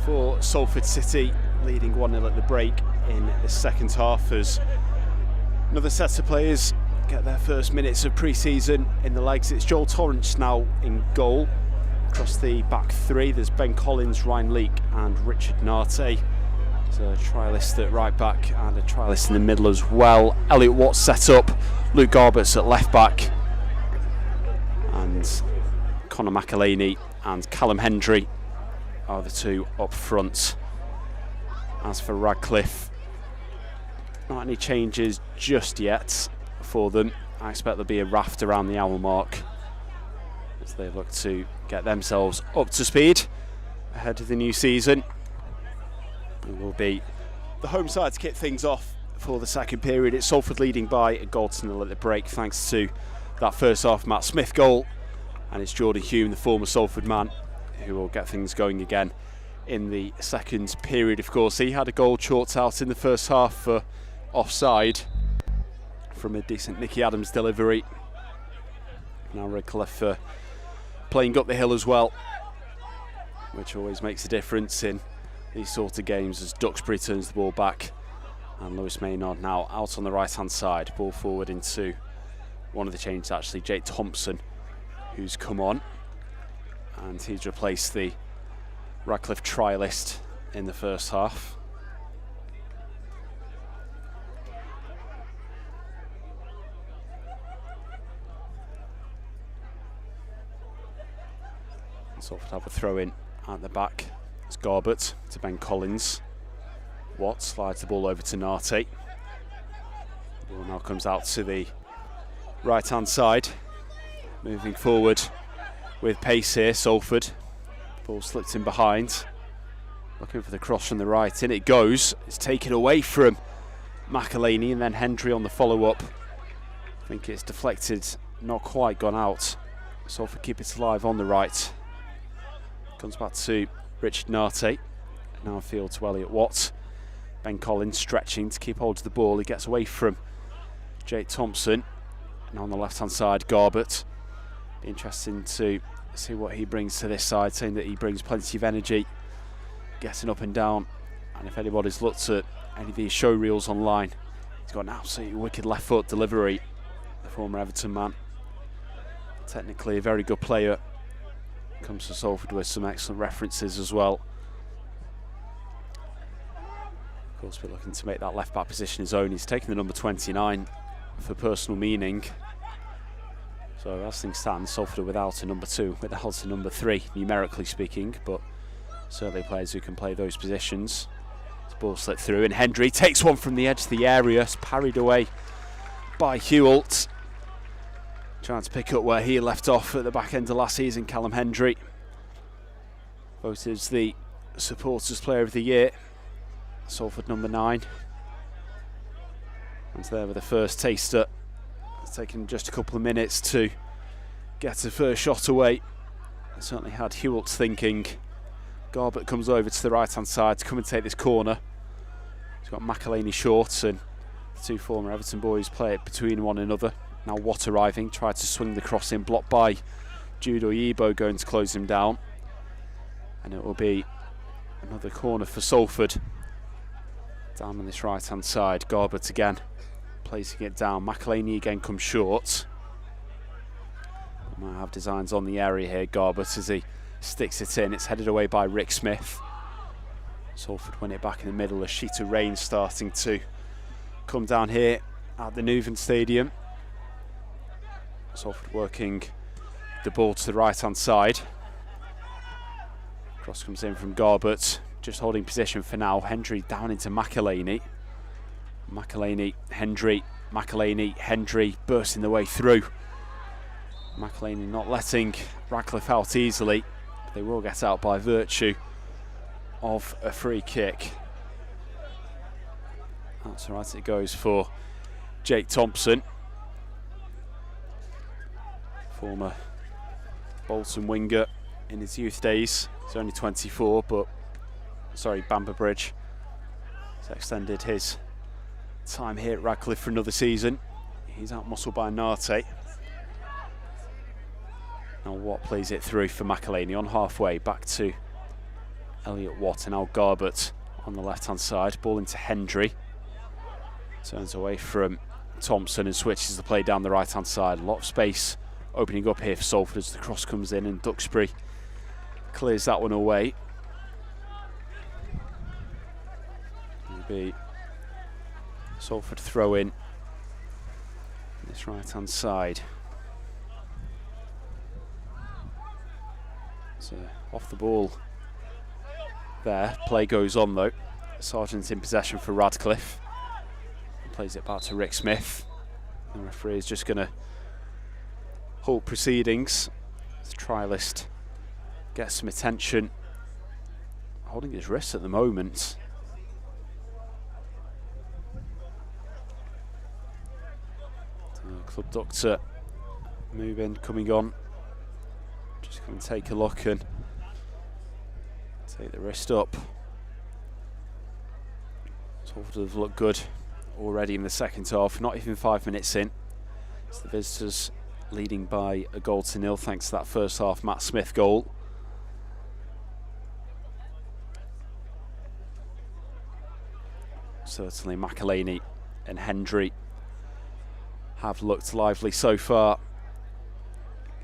for Salford City, leading 1-0 at the break in the second half as another set of players get their first minutes of pre-season in the legs. It's Joel Torrance now in goal. Across the back three, there's Ben Collins, Ryan Leake and Richard Narte. There's a trialist at right back and a trialist in the middle as well. Elliot Watts set up, Luke Garbutt's at left back, and Conor McElhaney and Callum Hendry are the two up front. As for Radcliffe, not any changes just yet for them. I expect there'll be a raft around the hour mark as they look to get themselves up to speed ahead of the new season. It will be the home side to kick things off for the second period. It's Salford leading by a goal to 0 at the break thanks to that first half Matt Smith goal, and it's Jordan Hume, the former Salford man, who will get things going again in the second period. Of course, he had a goal chalked out in the first half for offside from a decent Nicky Adams delivery. Now Radcliffe playing up the hill as well, which always makes a difference in these sort of games as Duxbury turns the ball back, and Lewis Maynard now out on the right hand side, ball forward into one of the changes actually, Jake Thompson, who's come on, and he's replaced the Radcliffe trialist in the first half. Salford have a throw in at the back. It's Garbutt to Ben Collins. Watts slides the ball over to Narte. The ball now comes out to the right hand side. Moving forward with pace here, Salford. Ball slipped in behind. Looking for the cross from the right. In it goes. It's taken away from McElhaney, and then Hendry on the follow up. I think it's deflected, not quite gone out. Salford keep it alive on the right. Comes back to Richard Narte. Now field to Elliot Watts. Ben Collins stretching to keep hold of the ball. He gets away from Jake Thompson. Now on the left hand side, Garbutt. Be interesting to see what he brings to this side, saying that he brings plenty of energy, getting up and down. And if anybody's looked at any of these show reels online, he's got an absolutely wicked left foot delivery, the former Everton man. Technically a very good player. Comes to Salford with some excellent references as well. Of course, we're looking to make that left back position his own. He's taken the number 29 for personal meaning. So as things stand, Salford are without a number 2, without a number 3, numerically speaking, but certainly players who can play those positions. The ball slipped through, and Hendry takes one from the edge of the area. It's parried away by Hewalt. Trying to pick up where he left off at the back end of last season, Callum Hendry. Voted as the Supporters Player of the Year. Salford number 9. And there with the first taster. It's taken just a couple of minutes to get the first shot away. It certainly had Hewalt thinking. Garbutt comes over to the right hand side to come and take this corner. He's got McElhaney short, and the two former Everton boys play it between one another. Now Watt arriving, tried to swing the cross in, blocked by Jude Oyibo, going to close him down. And it will be another corner for Salford. Down on this right hand side, Garbutt again, placing it down. McElhaney again comes short. Might have designs on the area here, Garbutt, as he sticks it in. It's headed away by Rick Smith. Salford win it back in the middle. A sheet of rain starting to come down here at the Newven Stadium. Salford working the ball to the right hand side. Cross comes in from Garbutt, just holding position for now. Hendry down into McElhaney. McElhaney, Hendry, McElhaney, Hendry bursting the way through. McElhaney not letting Radcliffe out easily. They will get out by virtue of a free kick. That's right, it goes for Jake Thompson. Former Bolton winger in his youth days. He's only 24, but Bamber Bridge has extended his time here at Radcliffe for another season. He's out muscled by Narte. Now Watt plays it through for McElhaney on halfway, back to Elliot Watt, and now Garbett on the left-hand side. Ball into Hendry. Turns away from Thompson and switches the play down the right-hand side. A lot of space opening up here for Salford as the cross comes in, and Duxbury clears that one away. It'll be Salford throw in this right-hand side. So off the ball there. Play goes on though. Sargent's in possession for Radcliffe. Plays it back to Rick Smith. The referee is just going to halt proceedings. The trialist gets some attention, holding his wrist at the moment. Club doctor moving, coming on. Just come and take a look and take the wrist up. Salford have looked good already in the second half, not even 5 minutes in. It's the visitors leading by a goal to nil thanks to that first half Matt Smith goal. Certainly McElhaney and Hendry have looked lively so far.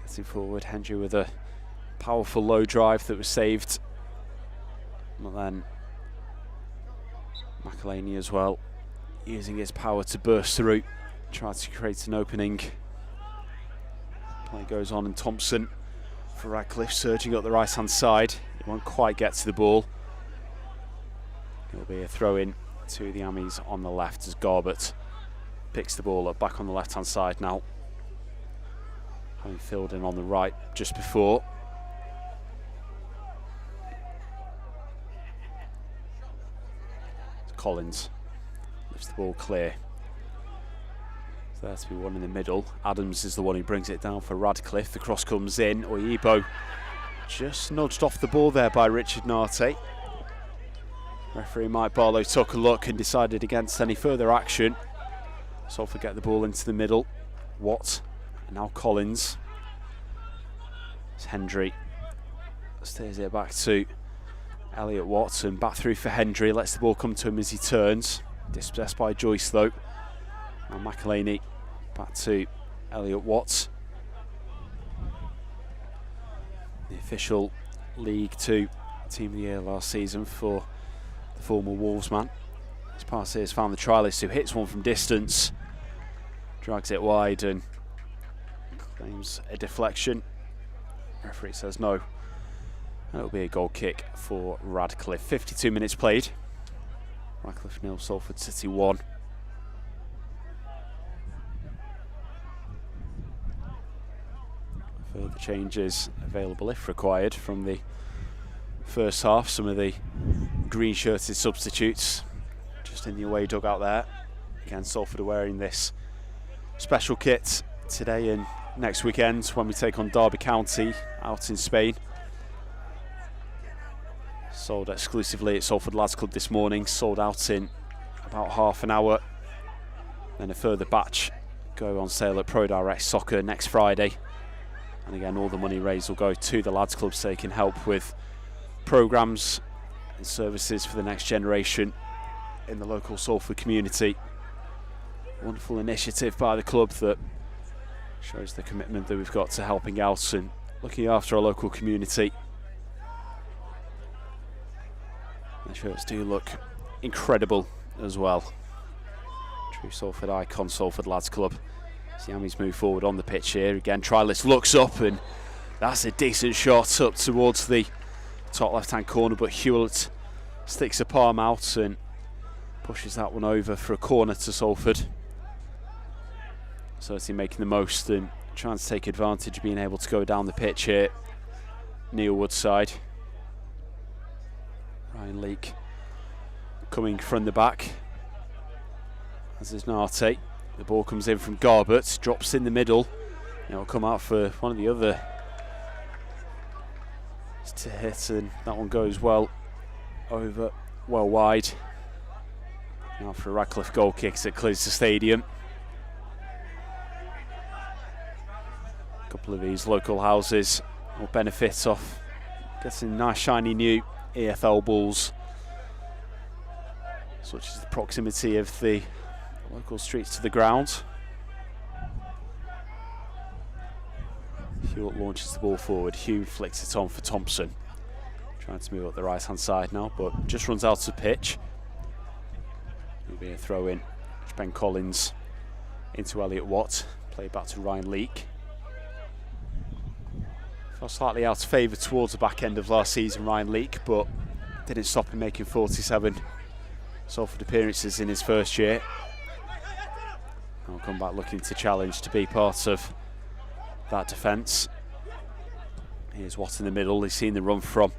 Getting forward, Hendry with a powerful low drive that was saved. But then McElhaney as well, using his power to burst through, tried to create an opening. Play goes on, and Thompson for Radcliffe surging up the right hand side. He won't quite get to the ball. It'll be a throw in to the Ammies on the left as Garbett picks the ball up, back on the left hand side now, having filled in on the right just before. Collins lifts the ball clear. So there to be one in the middle. Adams is the one who brings it down for Radcliffe. The cross comes in. Oyibo just nudged off the ball there by Richard Nate. Referee Mike Barlow took a look and decided against any further action. Salford get the ball into the middle. Watt, and now Collins. It's Hendry. Steers it back to Elliot Watson, back through for Hendry, lets the ball come to him as he turns. Dispossessed by Joyce though. Now McElhaney back to Elliot Watts. The official League 2 Team of the Year last season for the former Wolves man. His pass here has found the trialist, who hits one from distance, drags it wide and claims a deflection. Referee says no. And it'll be a goal kick for Radcliffe. 52 minutes played. Radcliffe 0, Salford City 1. Further changes available if required from the first half. Some of the green-shirted substitutes just in the away dugout there. Again, Salford are wearing this special kit today and next weekend when we take on Derby County out in Spain. Sold exclusively at Salford Lads Club this morning, sold out in about half an hour. Then a further batch go on sale at Pro Direct Soccer next Friday. And again, all the money raised will go to the Lads Club so they can help with programmes and services for the next generation in the local Salford community. Wonderful initiative by the club that shows the commitment that we've got to helping out and looking after our local community. The shirts do look incredible as well. True Salford icon, Salford Lads Club. As the Ammies move forward on the pitch here. Again, trialist looks up and that's a decent shot up towards the top left-hand corner, but Hewlett sticks a palm out and pushes that one over for a corner to Salford. Certainly making the most and trying to take advantage of being able to go down the pitch here. Neil Woodside. Ryan Leake coming from the back, as is Nate. The ball comes in from Garbett, drops in the middle. It'll come out for one of the other to hit, and that one goes well over, well wide. Now for a Radcliffe goal kick that clears the stadium. A couple of these local houses will benefit off getting nice shiny new EFL balls, such as the proximity of the local streets to the ground. Hewitt launches the ball forward. Hugh flicks it on for Thompson. Trying to move up the right hand side now, but just runs out of pitch. It'll be a throw in. Ben Collins into Elliot Watt. Play back to Ryan Leake. Fell slightly out of favour towards the back end of last season, Ryan Leake, but didn't stop him making 47 Salford appearances in his first year. I'll come back looking to challenge to be part of that defence. Here's Watt in the middle. He's seen the run from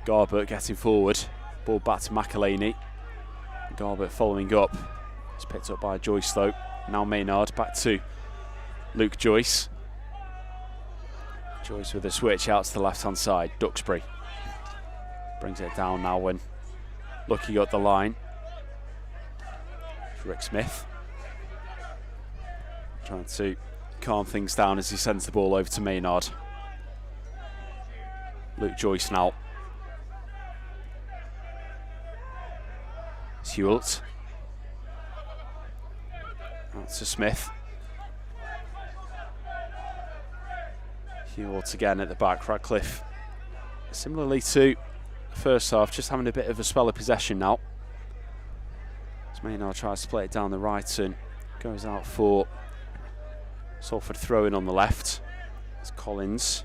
Garbett getting forward. Ball back to McElhaney. Garbett following up. It's picked up by Joyce though. Now Maynard back to Luke Joyce. Joyce with a switch out to the left hand side. Duxbury brings it down now when looking at the line. Rick Smith trying to calm things down as he sends the ball over to Maynard. Luke Joyce now. It's Hewitt. Out to Smith. Hewitt again at the back. Radcliffe, similarly to the first half, just having a bit of a spell of possession now. As Maynard tries to play it down the right and goes out for Salford throw-in on the left. It's Collins.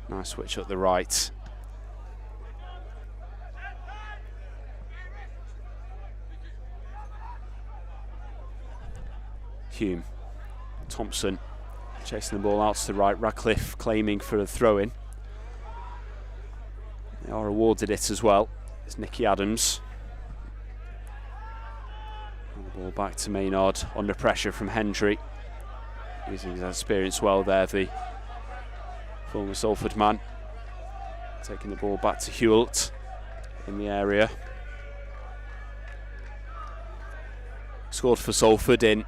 Nice switch up the right. Hume. Thompson chasing the ball out to the right. Radcliffe claiming for a throw-in. They are awarded it as well. It's Nicky Adams. And the ball back to Maynard under pressure from Hendry. Using his experience well there, the former Salford man. Taking the ball back to Hewitt in the area. Scored for Salford in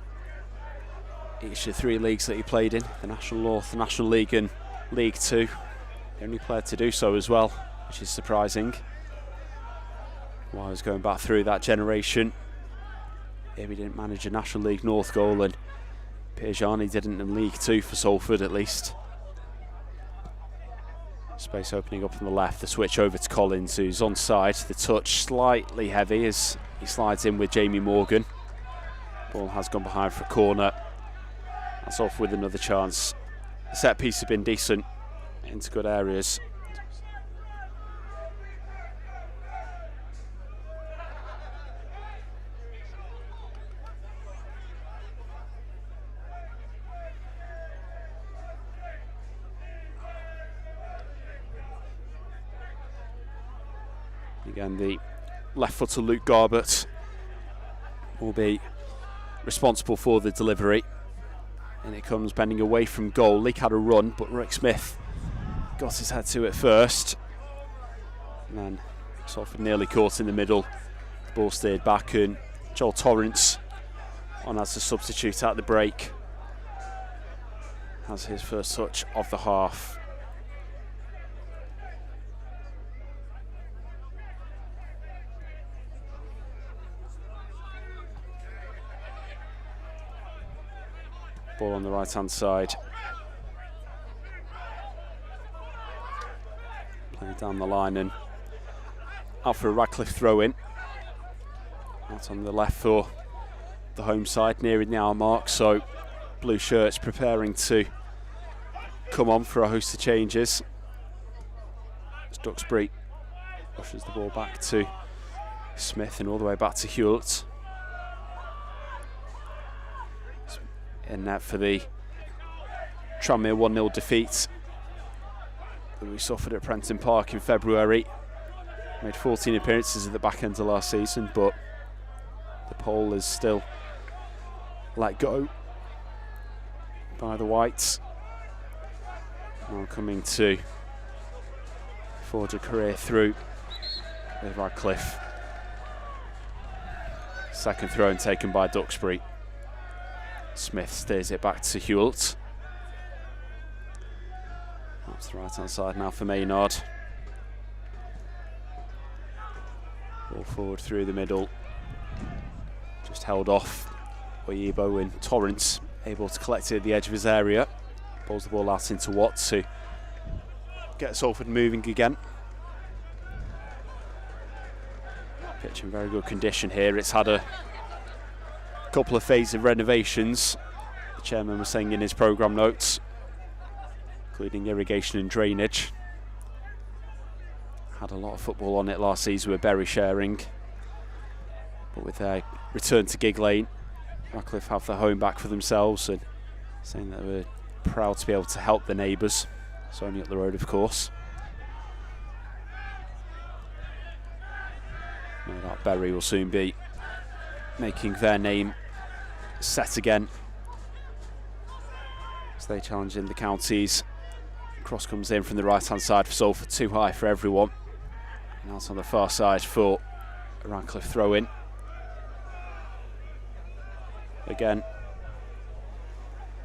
each of the 3 leagues that he played in, the National North, the National League and League Two. The only player to do so as well, which is surprising. While I was going back through that generation, if he didn't manage a National League North goal, and Piergiani didn't in League Two for Salford at least. Space opening up on the left, the switch over to Collins, who's onside. The touch slightly heavy as he slides in with Jamie Morgan. Ball has gone behind for a corner. That's off with another chance. The set piece has been decent into good areas. Again, the left footer Luke Garbett will be responsible for the delivery. And it comes bending away from goal. Leake had a run, but Rick Smith got his head to it first. And then Salford nearly caught in the middle. The ball steered back, and Joel Torrance on as a substitute at the break. Has his first touch of the half. Ball on the right hand side. Playing down the line and out for a Radcliffe throw in. Out on the left for the home side, nearing the hour mark, so blue shirts preparing to come on for a host of changes. As Duxbury pushes the ball back to Smith and all the way back to Hewitt. In net for the Tranmere 1-0 defeat that we suffered at Prenton Park in February. Made 14 appearances at the back end of last season, but the pole is still let go by the Whites. Now coming to forge a career through with Radcliffe. Second throw and taken by Duxbury. Smith steers it back to Hewlett. That's the right hand side now for Maynard. Ball forward through the middle. Just held off. Oyibo and Torrance able to collect it at the edge of his area. Balls the ball out into Watt to get Salford moving again. Pitch in very good condition here. It's had a couple of phases of renovations. The chairman was saying in his programme notes, including irrigation and drainage. Had a lot of football on it last season with Bury sharing. But with their return to Gig Lane, Radcliffe have the home back for themselves, and saying that they were proud to be able to help the neighbours. It's only up the road, of course. No doubt Bury will soon be making their name set again as they challenge in the counties. Cross comes in from the right hand side for Salford, too high for everyone. And that's on the far side for a Radcliffe throw in. Again,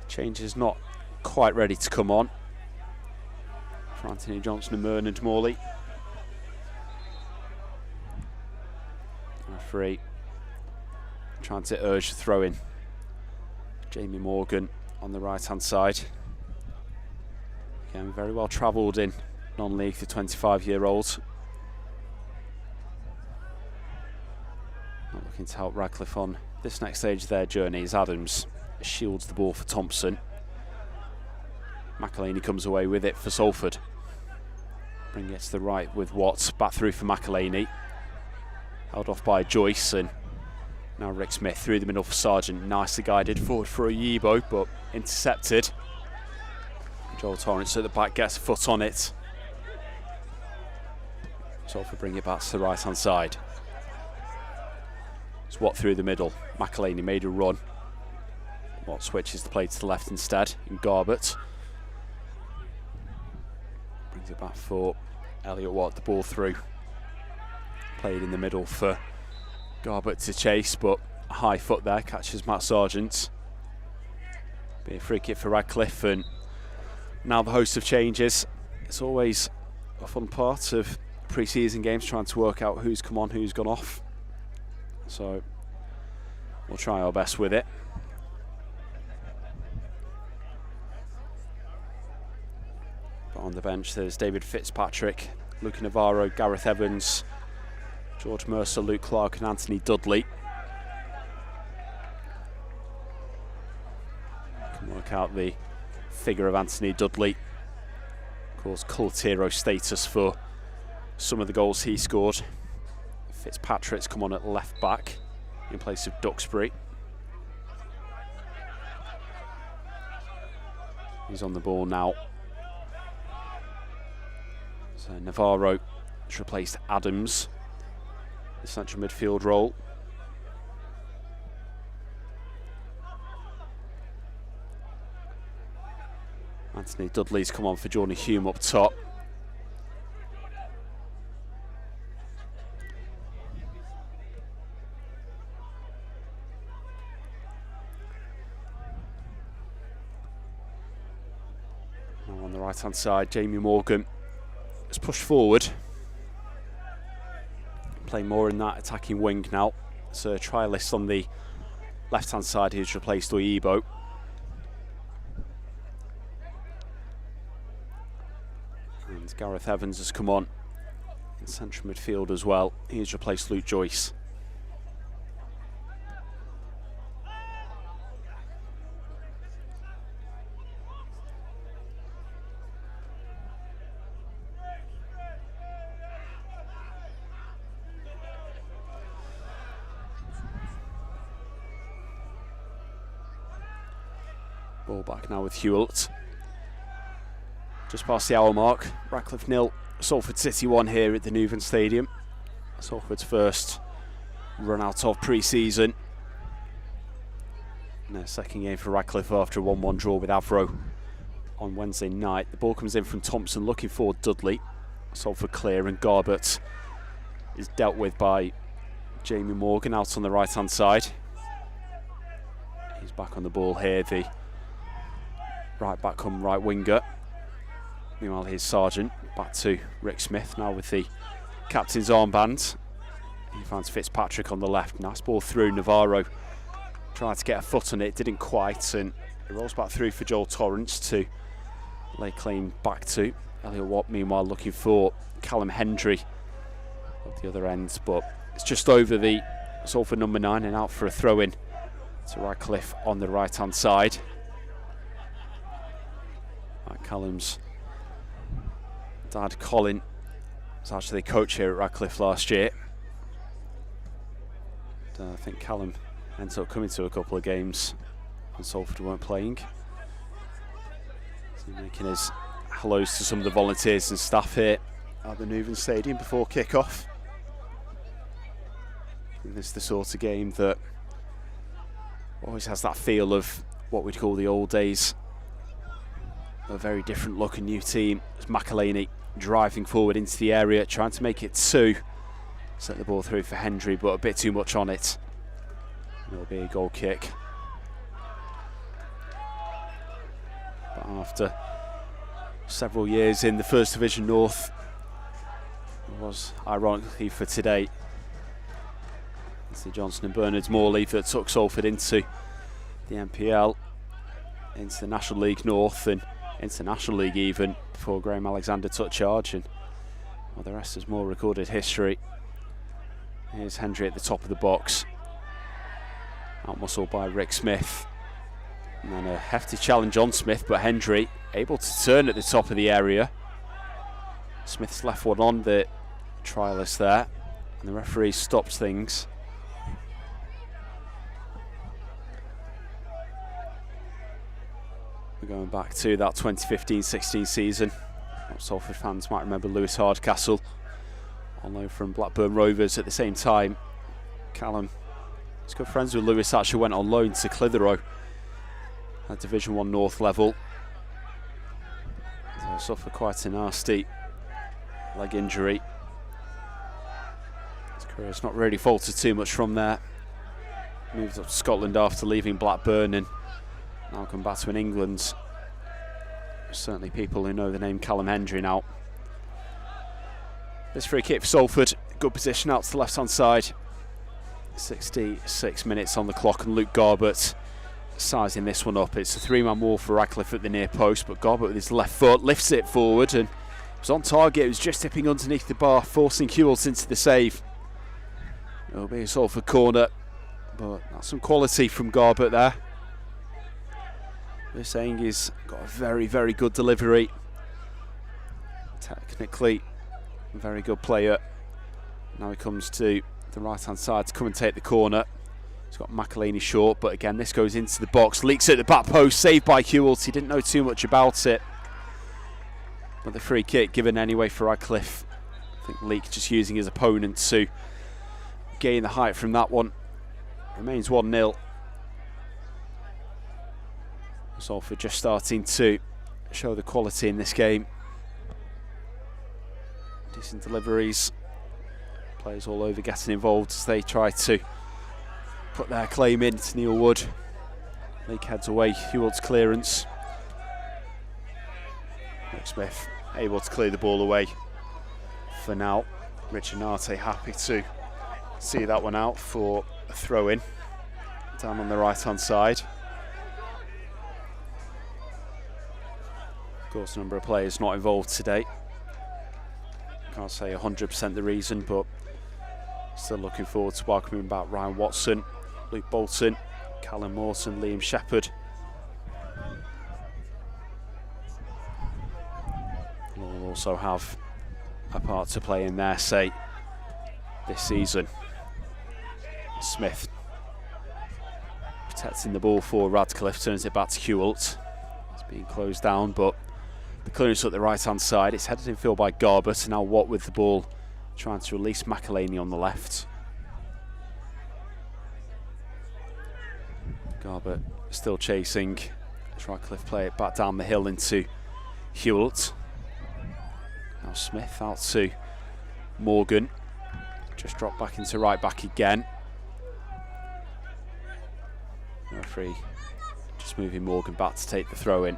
change is not quite ready to come on for Anthony Johnson and Mernand Morley. Referee trying to urge the throw in. Jamie Morgan on the right hand side. Again, very well travelled in non-league, the 25-year-old. Not looking to help Radcliffe on this next stage of their journey as Adams shields the ball for Thompson. McElhaney comes away with it for Salford. Bring it to the right with Watts, back through for McElhaney. Held off by Joyce, and now Rick Smith through the middle for Sargent. Nicely guided forward for Oyibo, but intercepted. Joel Torrance at the back gets a foot on it. Salford bring it back to the right hand side. It's Watt through the middle. McElhaney made a run. Watt switches the play to the left instead in Garbett. Brings it back for Elliot Watt, the ball through. Played in the middle for Garbett to chase, but a high foot there, catches Matt Sargent. Be a free kick for Radcliffe, and now the host of changes. It's always a fun part of pre-season games, trying to work out who's come on, who's gone off. So we'll try our best with it. But on the bench there's David Fitzpatrick, Luke Navarro, Gareth Evans, George Mercer, Luke Clark and Anthony Dudley. Can work out the figure of Anthony Dudley. Of course, cult hero status for some of the goals he scored. Fitzpatrick's come on at left back in place of Duxbury. He's on the ball now. So Navarro has replaced Adams, the central midfield role. Anthony Dudley's come on for Jordan Hume up top. Now on the right hand side, Jamie Morgan has pushed forward, playing more in that attacking wing now. So a trialist on the left hand side who's replaced Oyibo. And Gareth Evans has come on in central midfield as well. He's replaced Luke Joyce. Ball back now with Hewlett. Just past the hour mark. Radcliffe 0, Salford City 1 here at the Newven Stadium. Salford's first run out of pre-season. And their second game for Radcliffe after a 1-1 draw with Avro on Wednesday night. The ball comes in from Thompson, looking for Dudley. Salford clear, and Garbett is dealt with by Jamie Morgan out on the right hand side. He's back on the ball here, the right back come right winger. Meanwhile here's Sargent back to Rick Smith now with the captain's armband. He finds Fitzpatrick on the left. Nice ball through. Navarro tried to get a foot on it, didn't quite, and it rolls back through for Joel Torrance to lay claim back to. Elliot Watt meanwhile looking for Callum Hendry at the other end, but it's just over the Salford number 9 and out for a throw in to Radcliffe on the right hand side. Callum's dad Colin was actually coach here at Radcliffe last year. I think Callum ends up coming to a couple of games when Salford weren't playing. So making his hellos to some of the volunteers and staff here at the Newman Stadium before kick-off. And this is the sort of game that always has that feel of what we'd call the old days. A very different looking new team. It's McElhaney driving forward into the area, trying to make it 2. Set the ball through for Hendry, but a bit too much on it. It'll be a goal kick. But after several years in the First Division North, it was ironically for today, it's the Johnson and Bernards Morley that took Salford into the NPL, into the National League North and into the National League even, before Graham Alexander took charge, and well, the rest is more recorded history. Here's Hendry at the top of the box, out-muscled by Rick Smith, and then a hefty challenge on Smith, but Hendry able to turn at the top of the area. Smith's left one on the trialist there, and the referee stops things. We're going back to that 2015-16 season. Salford fans might remember Lewis Hardcastle on loan from Blackburn Rovers at the same time. Callum is good friends with Lewis, actually went on loan to Clitheroe at Division 1 North level. So suffered quite a nasty leg injury. His career's not really faltered too much from there. Moved up to Scotland after leaving Blackburn and now come back to England. Certainly people who know the name Callum Hendry now. This free kick for Salford, good position out to the left hand side. 66 minutes on the clock and Luke Garbett sizing this one up. It's a 3-man wall for Radcliffe at the near post, but Garbett with his left foot lifts it forward and it was on target. It was just tipping underneath the bar, forcing Hewells into the save. It'll be a Salford corner, but that's some quality from Garbett there. They're saying he's got a very, very good delivery. Technically, a very good player. Now he comes to the right hand side to come and take the corner. He's got McElhaney short, but again this goes into the box, leaks at the back post, saved by Hewells. He didn't know too much about it, but the free kick given anyway for Radcliffe. I think Leake just using his opponent to gain the height from that one. Remains 1-0. Salford just starting to show the quality in this game. Decent deliveries. Players all over getting involved as they try to put their claim in to Neil Wood. Leake heads away, Hewells clearance. Rick Smith able to clear the ball away for now. Richard Narte happy to see that one out for a throw in down on the right hand side. Of course, a number of players not involved today. Can't say 100% the reason, but still looking forward to welcoming back Ryan Watson, Luke Bolton, Callum Morton, Liam Shepherd. We'll also have a part to play in their say this season. Smith protecting the ball for Radcliffe, turns it back to Hewells. It's being closed down, but the clearance at the right hand side. It's headed in field by Garbett, and now Watt with the ball, trying to release McElhaney on the left. Garbett still chasing as Radcliffe play it back down the hill into Hewells. Now Smith out to Morgan. just dropped back into right back again. Referee just moving Morgan back to take the throw in.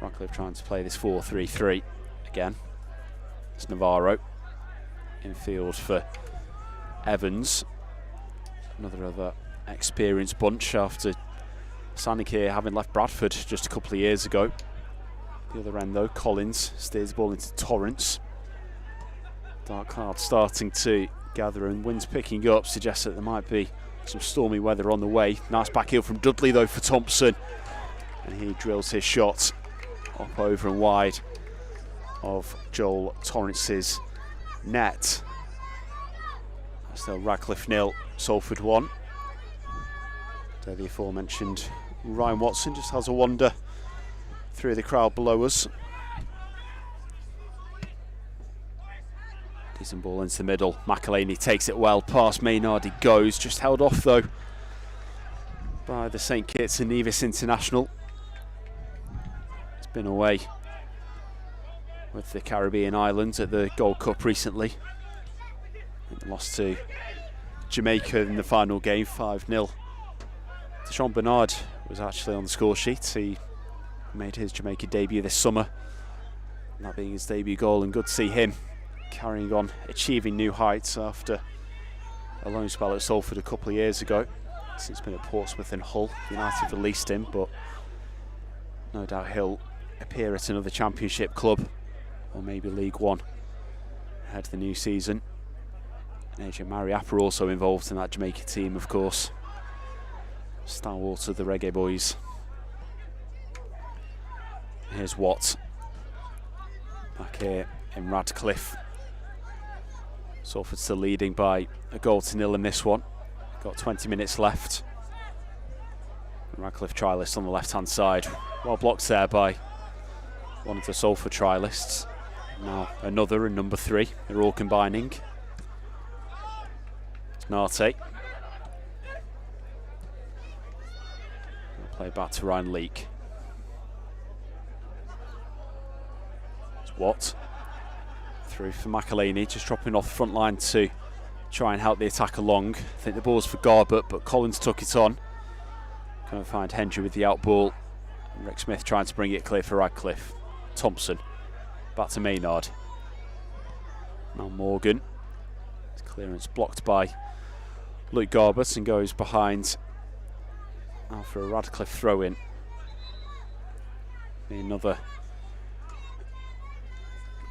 Radcliffe trying to play this 4-3-3 again. It's Navarro in field for Evans. Another experienced bunch after Sanic here having left Bradford just a couple of years ago. The other end though, Collins steers the ball into Torrance. Dark clouds starting to gather and winds picking up suggests that there might be some stormy weather on the way. Nice back heel from Dudley though for Thompson, and he drills his shot up over and wide of Joel Torrance's net. Still Radcliffe 0, Salford 1. There the aforementioned Ryan Watson just has a wander through the crowd below us. Decent ball into the middle. McElhaney takes it well past Maynard. He goes, just held off though by the St Kitts and Nevis international. He's been away with the Caribbean islands at the Gold Cup recently. Lost to Jamaica in the final game 5-0. Sean Bernard was actually on the score sheet. He made his Jamaica debut this summer, that being his debut goal, and good to see him carrying on, achieving new heights after a loan spell at Salford a couple of years ago. Since been at Portsmouth and Hull. United released him, but no doubt he'll appear at another Championship club or maybe League One ahead of the new season. And AJ Mariappa also involved in that Jamaica team, of course. Stalwart of the Reggae Boys. Here's Watt back here in Radcliffe. Salford still leading by a 0-0 in this one. Got 20 minutes left. Radcliffe trialist on the left hand side. Well blocked there by one of the Salford trialists. Now another and number 3. They're all combining. Nate. Play back to Ryan Leake. It's Watt. Through for McElhaney, just dropping off the front line to try and help the attack along. I think the ball's for Garbett, but Collins took it on. Going to find Hendry with the out ball. And Rick Smith trying to bring it clear for Radcliffe. Thompson. Back to Maynard. Now Morgan. His clearance blocked by Luke Garbett and goes behind now for a Radcliffe throw in. Another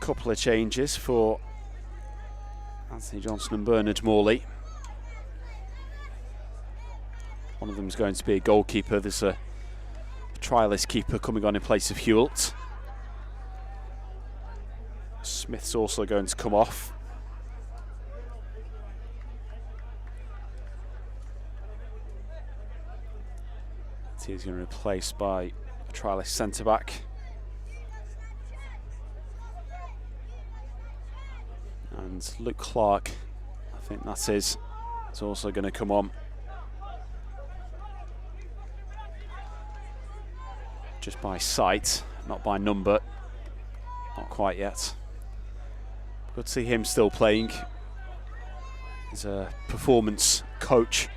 couple of changes for Anthony Johnson and Bernard Morley. One of them is going to be a goalkeeper. There's a trialist keeper coming on in place of Hewlett. Smith's also going to come off. He's going to be replaced by a trialist centre-back. And Luke Clark, I think that is also going to come on. Just by sight, not by number. Not quite yet. Good to see him still playing. He's a performance coach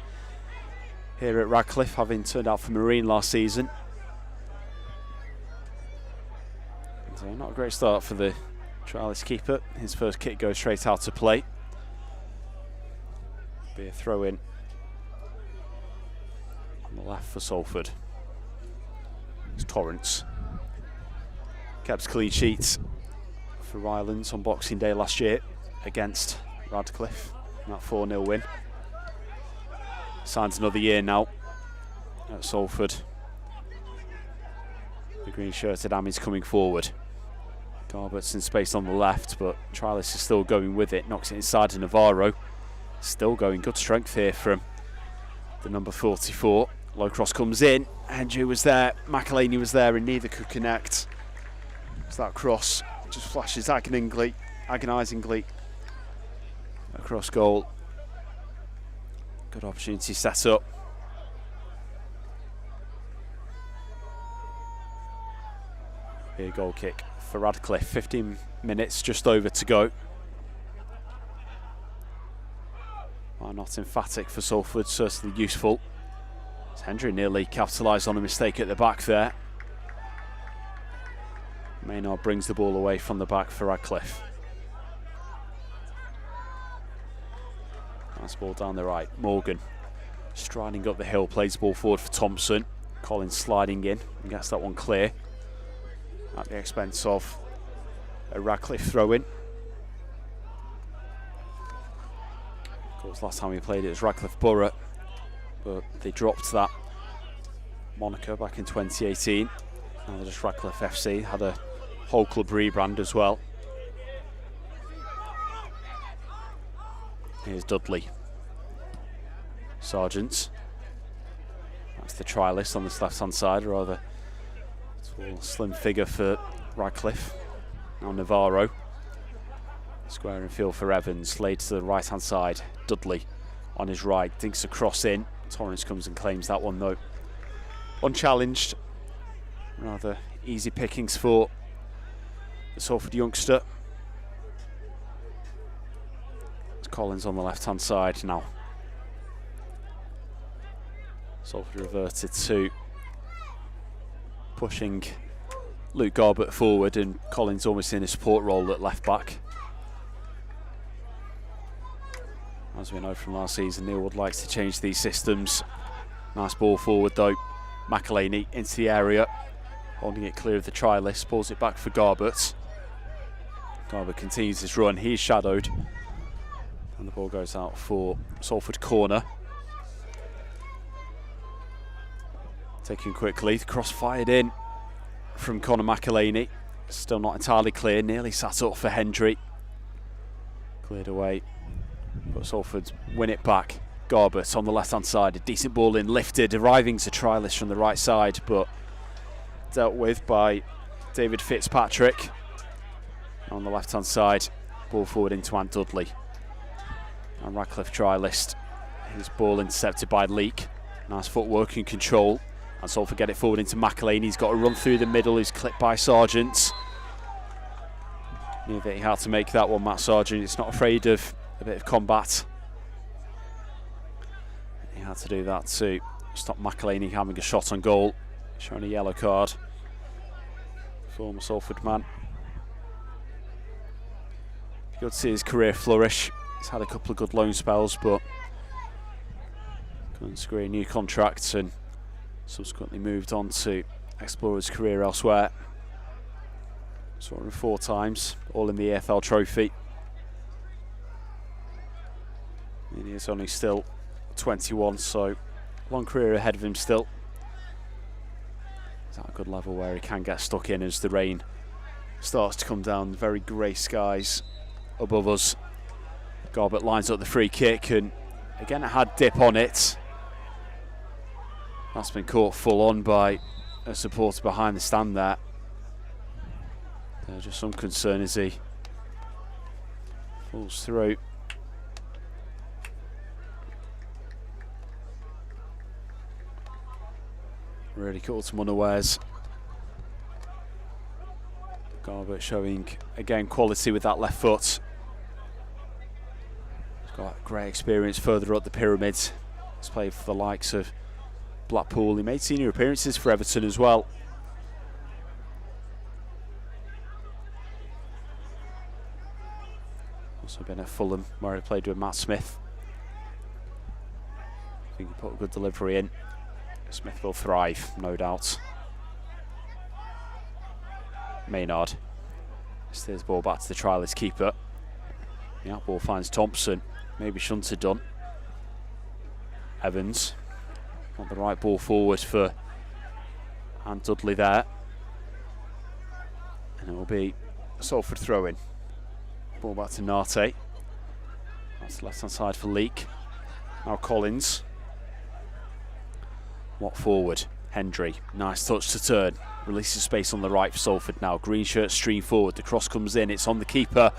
here at Radcliffe, having turned out for Marine last season. So not a great start for the trialist keeper. His first kick goes straight out to play. Be a throw in on the left for Salford. It's Torrance. Kept clean sheets for Rylands on Boxing Day last year against Radcliffe. That 4-0 win. Signs another year now at Salford. The green shirted Ami's coming forward. Garbert's in space on the left, but Trialis is still going with it. Knocks it inside to Navarro. Still going. Good strength here from the number 44. Low cross comes in. Andrew was there. McElhaney was there, and neither could connect. So that cross just flashes agonisingly across goal. Good opportunity set up. Be a goal kick for Radcliffe. 15 minutes just over to go. Well, not emphatic for Salford, certainly useful. As Hendry nearly capitalised on a mistake at the back there. Maynard brings the ball away from the back for Radcliffe. Nice ball down the right. Morgan striding up the hill, plays the ball forward for Thompson. Collins sliding in and gets that one clear at the expense of a Radcliffe throw-in. Of course, last time we played it was Radcliffe Borough, but they dropped that moniker back in 2018. Now they're just Radcliffe FC, had a whole club rebrand as well. Here's Dudley. Sargent. That's the trialist on this left-hand side, a rather tall, slim figure for Radcliffe. Now Navarro. Square in field for Evans, laid to the right-hand side. Dudley on his right, dinks a cross in. Torrance comes and claims that one though. Unchallenged. Rather easy pickings for the Salford youngster. It's Collins on the left-hand side now. Salford reverted to pushing Luke Garbett forward and Collins almost in a support role at left back. As we know from last season, Neil Wood likes to change these systems. Nice ball forward though. McElhaney into the area, holding it clear of the trialist, pulls it back for Garbett. Garbett continues his run, he's shadowed. And the ball goes out for Salford corner. Taken quickly, the cross fired in from Conor McElhaney. Still not entirely clear, nearly sat up for Hendry. Cleared away, but Salford win it back. Garbett on the left hand side, a decent ball in, lifted, arriving to trialist from the right side, but dealt with by David Fitzpatrick. On the left hand side, ball forward into Ant Dudley. And Radcliffe trialist, his ball intercepted by Leake. Nice footwork and control. And Salford get it forward into McElhaney. He's got to run through the middle. He's clipped by Sargent. Knew that he had to make that one, Matt Sargent. He's not afraid of a bit of combat. He had to do that to stop McElhaney having a shot on goal. Showing a yellow card. Former Salford man. Good to see his career flourish. He's had a couple of good loan spells, but couldn't secure a new contract and subsequently moved on to explore his career elsewhere. Saw him 4 times, all in the EFL trophy. And he is only still 21, so long career ahead of him still. He's at a good level where he can get stuck in as the rain starts to come down. Very grey skies above us. Garbett lines up the free kick, and again it had dip on it. That's been caught full on by a supporter behind the stand there. There's just some concern as he falls through. Really caught him unawares. Garbett showing again quality with that left foot. He's got great experience further up the pyramid. He's played for the likes of Blackpool. He made senior appearances for Everton as well. Also been at Fulham where he played with Matt Smith. I think he put a good delivery in. Smith will thrive, no doubt. Maynard steers the ball back to the trialist keeper. The out ball finds Thompson. Maybe shouldn't have done. Evans. On the right ball forward for Ant Dudley there. And it will be a Salford throw-in. Ball back to Nate. That's the left-hand side for Leake. Now Collins. Watt forward. Hendry. Nice touch to turn. Releases space on the right for Salford now. Green shirt stream forward. The cross comes in. It's on the keeper.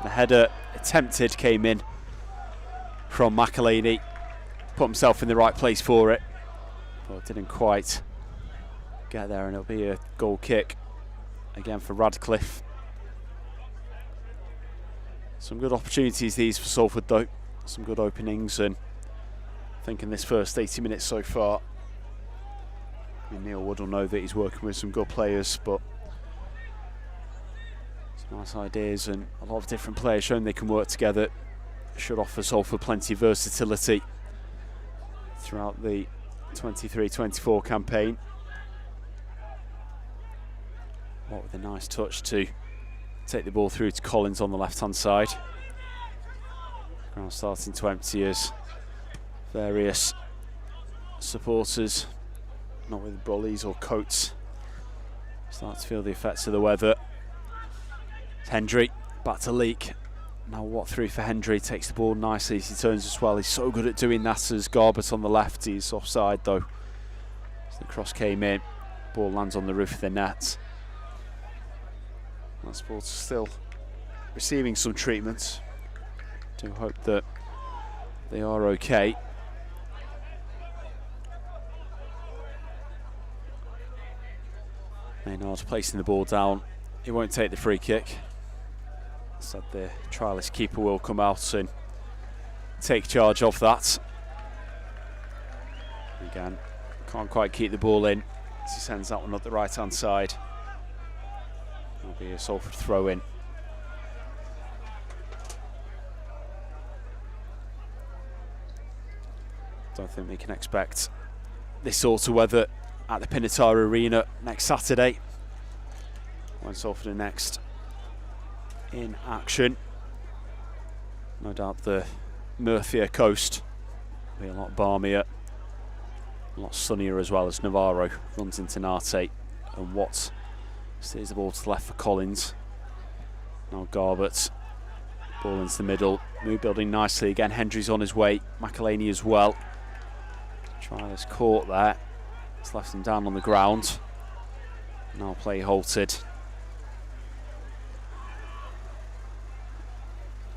The header attempted came in from McElhaney. Put himself in the right place for it. But didn't quite get there, and it'll be a goal kick again for Radcliffe. Some good opportunities these for Salford though, some good openings, and I think in this first 80 minutes so far, Neil Wood will know that he's working with some good players, but some nice ideas and a lot of different players showing they can work together. Should offer Salford plenty of versatility throughout the 23-24 campaign. What with a nice touch to take the ball through to Collins on the left-hand side. Ground starting to empty as various supporters, not with brollies or coats, start to feel the effects of the weather. Hendry back to Leek. Now what through for Hendry, takes the ball nicely as he turns as well. He's so good at doing that as Garbett on the left. He's offside though. As the cross came in, ball lands on the roof of the net. That sport's still receiving some treatment. Do hope that they are okay. Maynard placing the ball down. He won't take the free kick. Said the trialist keeper will come out and take charge of that. Again, can't quite keep the ball in as he sends that one up the right hand side. It'll be a Salford throw in. Don't think we can expect this sort of weather at the Pinatar Arena next Saturday, when Salford are next in action. No doubt the Murcia coast will be a lot balmier, a lot sunnier as well, as Navarro runs into Nate and Watt steers the ball to the left for Collins. Now Garbett, ball into the middle, move building nicely again. Hendry's on his way, McElhaney as well. Trialist caught there, it's left him down on the ground. Now play halted.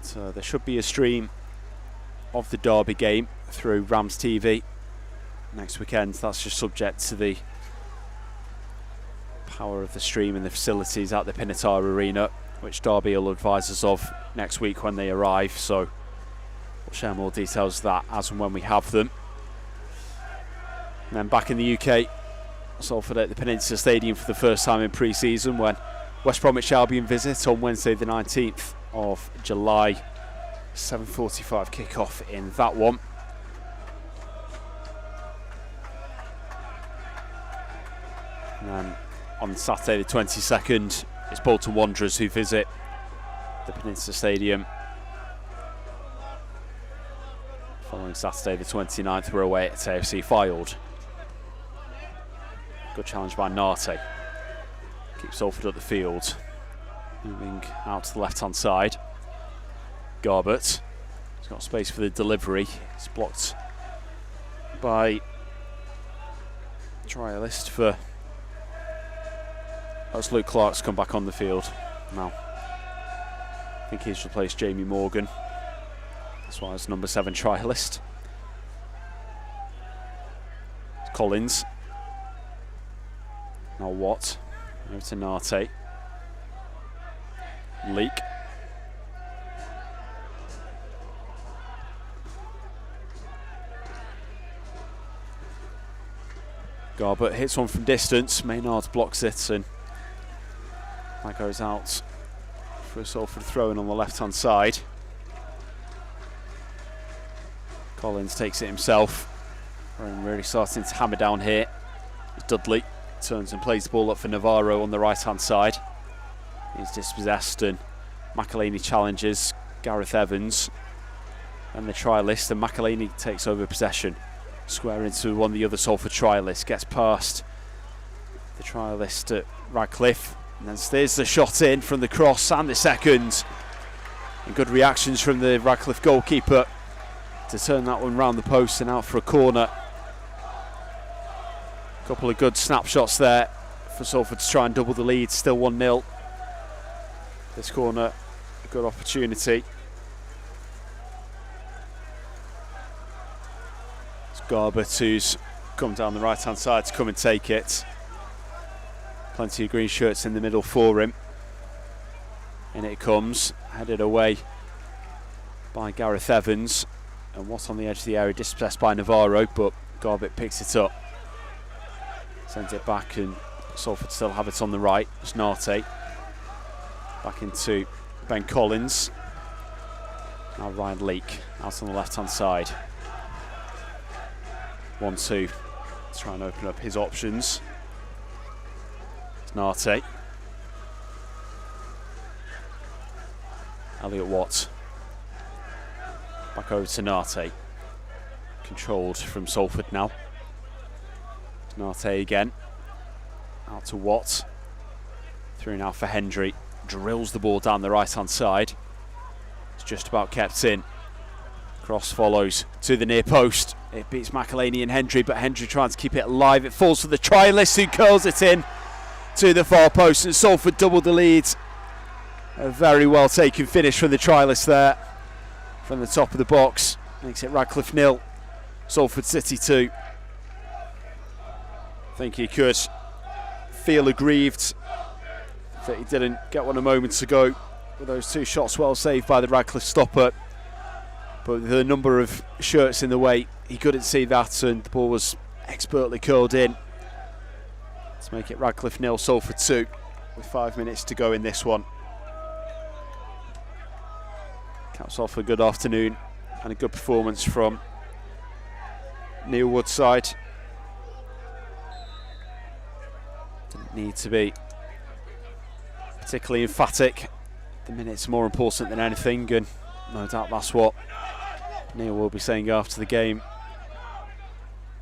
So there should be a stream of the Derby game through Rams TV next weekend. That's just subject to the power of the stream and the facilities at the Pinatar Arena, which Derby will advise us of next week when they arrive. So we'll share more details of that as and when we have them. And then back in the UK, Salford at the Peninsula Stadium for the first time in pre-season, when West Bromwich Albion visit on Wednesday the 19th of July. 7:45 kick-off in that one. And then on Saturday the 22nd, it's Bolton Wanderers who visit the Peninsula Stadium. Following Saturday the 29th, we're away at AFC Fylde. Good challenge by Nate. Keeps Salford at the field. Moving out to the left-hand side. Garbett. He's got space for the delivery. It's blocked by trialist for... That's Luke Clark's come back on the field now. I think he's replaced Jamie Morgan. That's why it's number 7 trialist. It's Collins. Now Watt. Over to Nate. Leek. Garbett hits one from distance. Maynard blocks it, and that goes out for a Salford throw-in on the left-hand side. Collins takes it himself. And really starting to hammer down here. Dudley turns and plays the ball up for Navarro on the right-hand side. He's dispossessed, and McElhaney challenges Gareth Evans and the trialist, and McElhaney takes over possession. Square into one of the other Salford trialists, gets past the trialist at Radcliffe, and then steers the shot in from the cross and the second. And good reactions from the Radcliffe goalkeeper to turn that one round the post and out for a corner. A couple of good snapshots there for Salford to try and double the lead, still 1-0. This corner, a good opportunity. It's Garbett who's come down the right hand side to come and take it. Plenty of green shirts in the middle for him. In it comes, headed away by Gareth Evans. And what's on the edge of the area, dispossessed by Navarro, but Garbutt picks it up. Sends it back, and Salford still have it on the right. It's Nate. Back into Ben Collins. Now Ryan Leake out on the left-hand side. 1-2. Let's try and open up his options. It's Nate. Elliot Watt. Back over to Nate. Controlled from Salford now. Nate again. Out to Watt. Through now for Hendry. Drills the ball down the right-hand side. It's just about kept in. Cross follows to the near post. It beats McElhaney and Hendry, but Hendry trying to keep it alive. It falls for the trialist, who curls it in to the far post, and Salford double the lead. A very well taken finish from the trialist there. From the top of the box. Makes it Radcliffe 0, Salford City 2. I think he could feel aggrieved that he didn't get one a moment ago with those two shots well saved by the Radcliffe stopper. But with the number of shirts in the way, he couldn't see that, and the ball was expertly curled in. Let's make it Radcliffe 0, Salford 2, with 5 minutes to go in this one. Caps off a good afternoon and a good performance from Neil Woodside. Didn't need to be particularly emphatic. The minute's more important than anything, and no doubt that's what Neil will be saying after the game.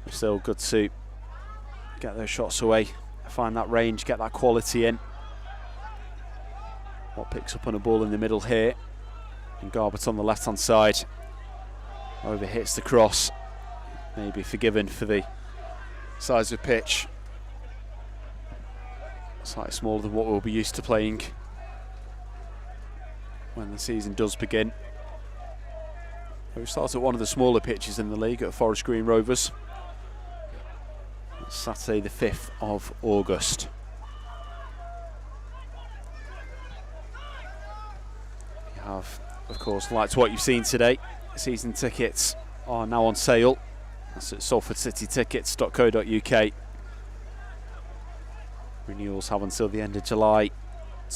It's still good to get those shots away, find that range, get that quality in. What picks up on a ball in the middle here, and Garbutt on the left hand side over hits the cross. Maybe forgiven for the size of pitch, slightly smaller than what we'll be used to playing when the season does begin. We start at one of the smaller pitches in the league at Forest Green Rovers. It's Saturday the 5th of August. You have, of course, liked what you've seen today. Season tickets are now on sale. That's at salfordcitytickets.co.uk. Renewals have until the end of July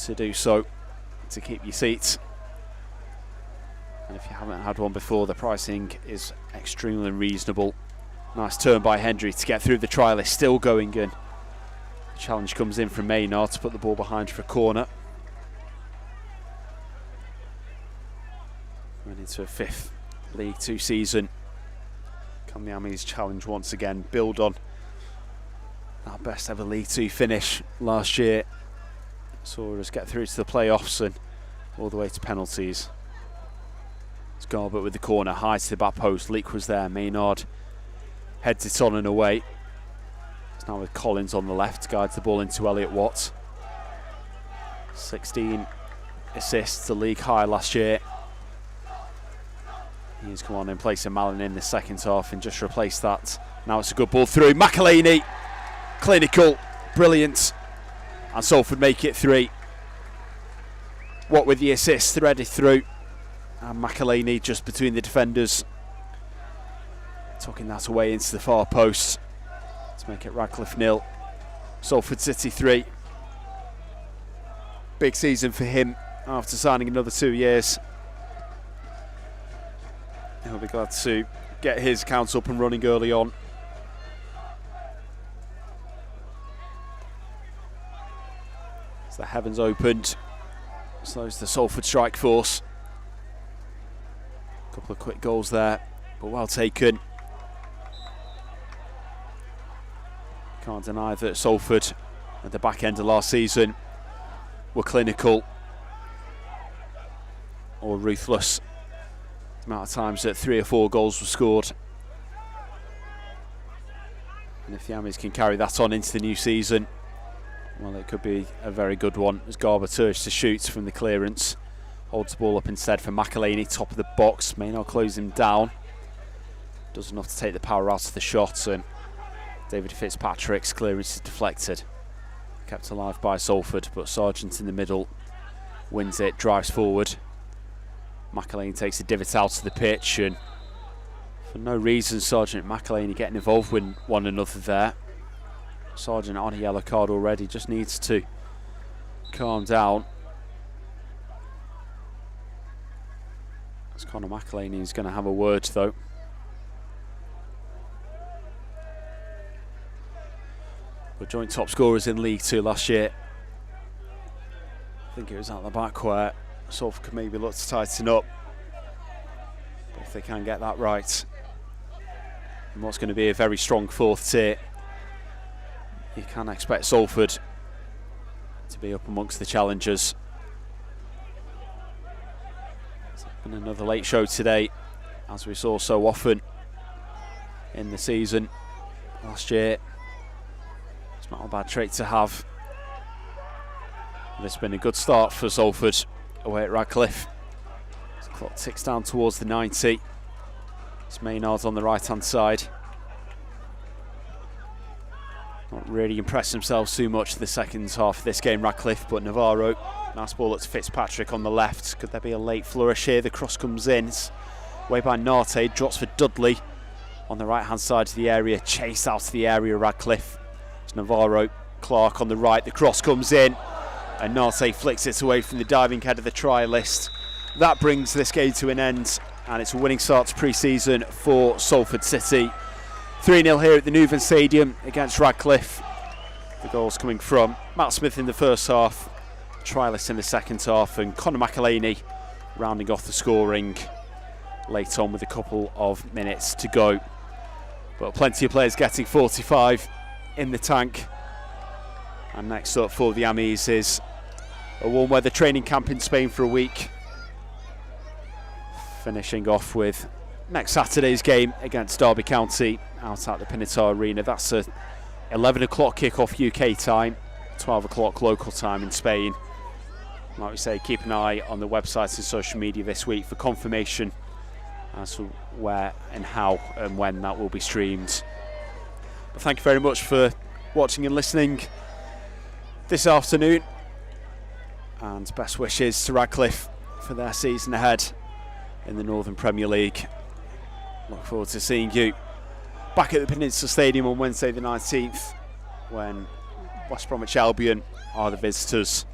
to do so, to keep your seats. And if you haven't had one before, the pricing is extremely reasonable. Nice turn by Hendry to get through the trialist, still going, and the challenge comes in from Maynard to put the ball behind for a corner. Going into a 5th League 2 season. Can the Amis challenge once again build on that best ever League 2 finish last year? Saw us get through to the playoffs and all the way to penalties. It's Garbutt with the corner, high to the back post. Leake was there, Maynard heads it on and away. It's now with Collins on the left, guides the ball into Elliot Watt. 16 assists, the league high last year. He's come on in place of Malin in the second half and just replaced that. Now it's a good ball through. McElhaney, clinical, brilliant, and Salford make it 3. What with the assist, threaded through, and McElhaney just between the defenders, tucking that away into the far post to make it Radcliffe 0, Salford City 3. Big season for him after signing another 2 years. He'll be glad to get his accounts up and running early on. As the heavens opened, slows the Salford strike force. A couple of quick goals there, but well taken. Can't deny that Salford at the back end of last season were clinical or ruthless. The amount of times that 3 or 4 goals were scored. And if the Amis can carry that on into the new season, well, it could be a very good one. As Garbutt urged to shoot from the clearance, holds the ball up instead for McElhaney, top of the box. Maynard close him down. Does enough to take the power out of the shot, and David Fitzpatrick's clearance is deflected. kept alive by Salford, but Sargent in the middle wins it, drives forward. McElhaney takes a divot out of the pitch, and for no reason Sargent and McElhaney getting involved with one another there. Sargent on a yellow card already, just needs to calm down. As Conor McElhaney is going to have a word though. But joint top scorers in League 2 last year. I think it was at the back where Salford could maybe look to tighten up. But if they can get that right, and what's going to be a very strong fourth tier, you can expect Salford to be up amongst the challengers. It's been another late show today, as we saw so often in the season last year. It's not a bad trait to have. This has been a good start for Salford away at Radcliffe. The clock ticks down towards the 90. It's Maynard on the right hand side. Not really impressed themselves too much the second half of this game, Radcliffe, but Navarro, nice ball at Fitzpatrick on the left. Could there be a late flourish here? The cross comes in, it's way by Nate, drops for Dudley on the right hand side of the area, chased out of the area, Radcliffe. It's Navarro, Clark on the right, the cross comes in, and Nate flicks it away from the diving head of the trialist. That brings this game to an end, and it's a winning start to pre-season for Salford City. 3-0 here at the Newven Stadium against Radcliffe. The goals coming from Matt Smith in the first half, trialist in the second half, and Conor McElhaney rounding off the scoring late on with a couple of minutes to go. But plenty of players getting 45 in the tank. And next up for the Amis is a warm weather training camp in Spain for a week, finishing off with next Saturday's game against Derby County out at the Pinatar Arena. That's a 11 o'clock kick-off UK time, 12 o'clock local time in Spain. Like we say, keep an eye on the websites and social media this week for confirmation as to where and how and when that will be streamed. But thank you very much for watching and listening this afternoon, and best wishes to Radcliffe for their season ahead in the Northern Premier League. Look forward to seeing you back at the Peninsula Stadium on Wednesday the 19th when West Bromwich Albion are the visitors.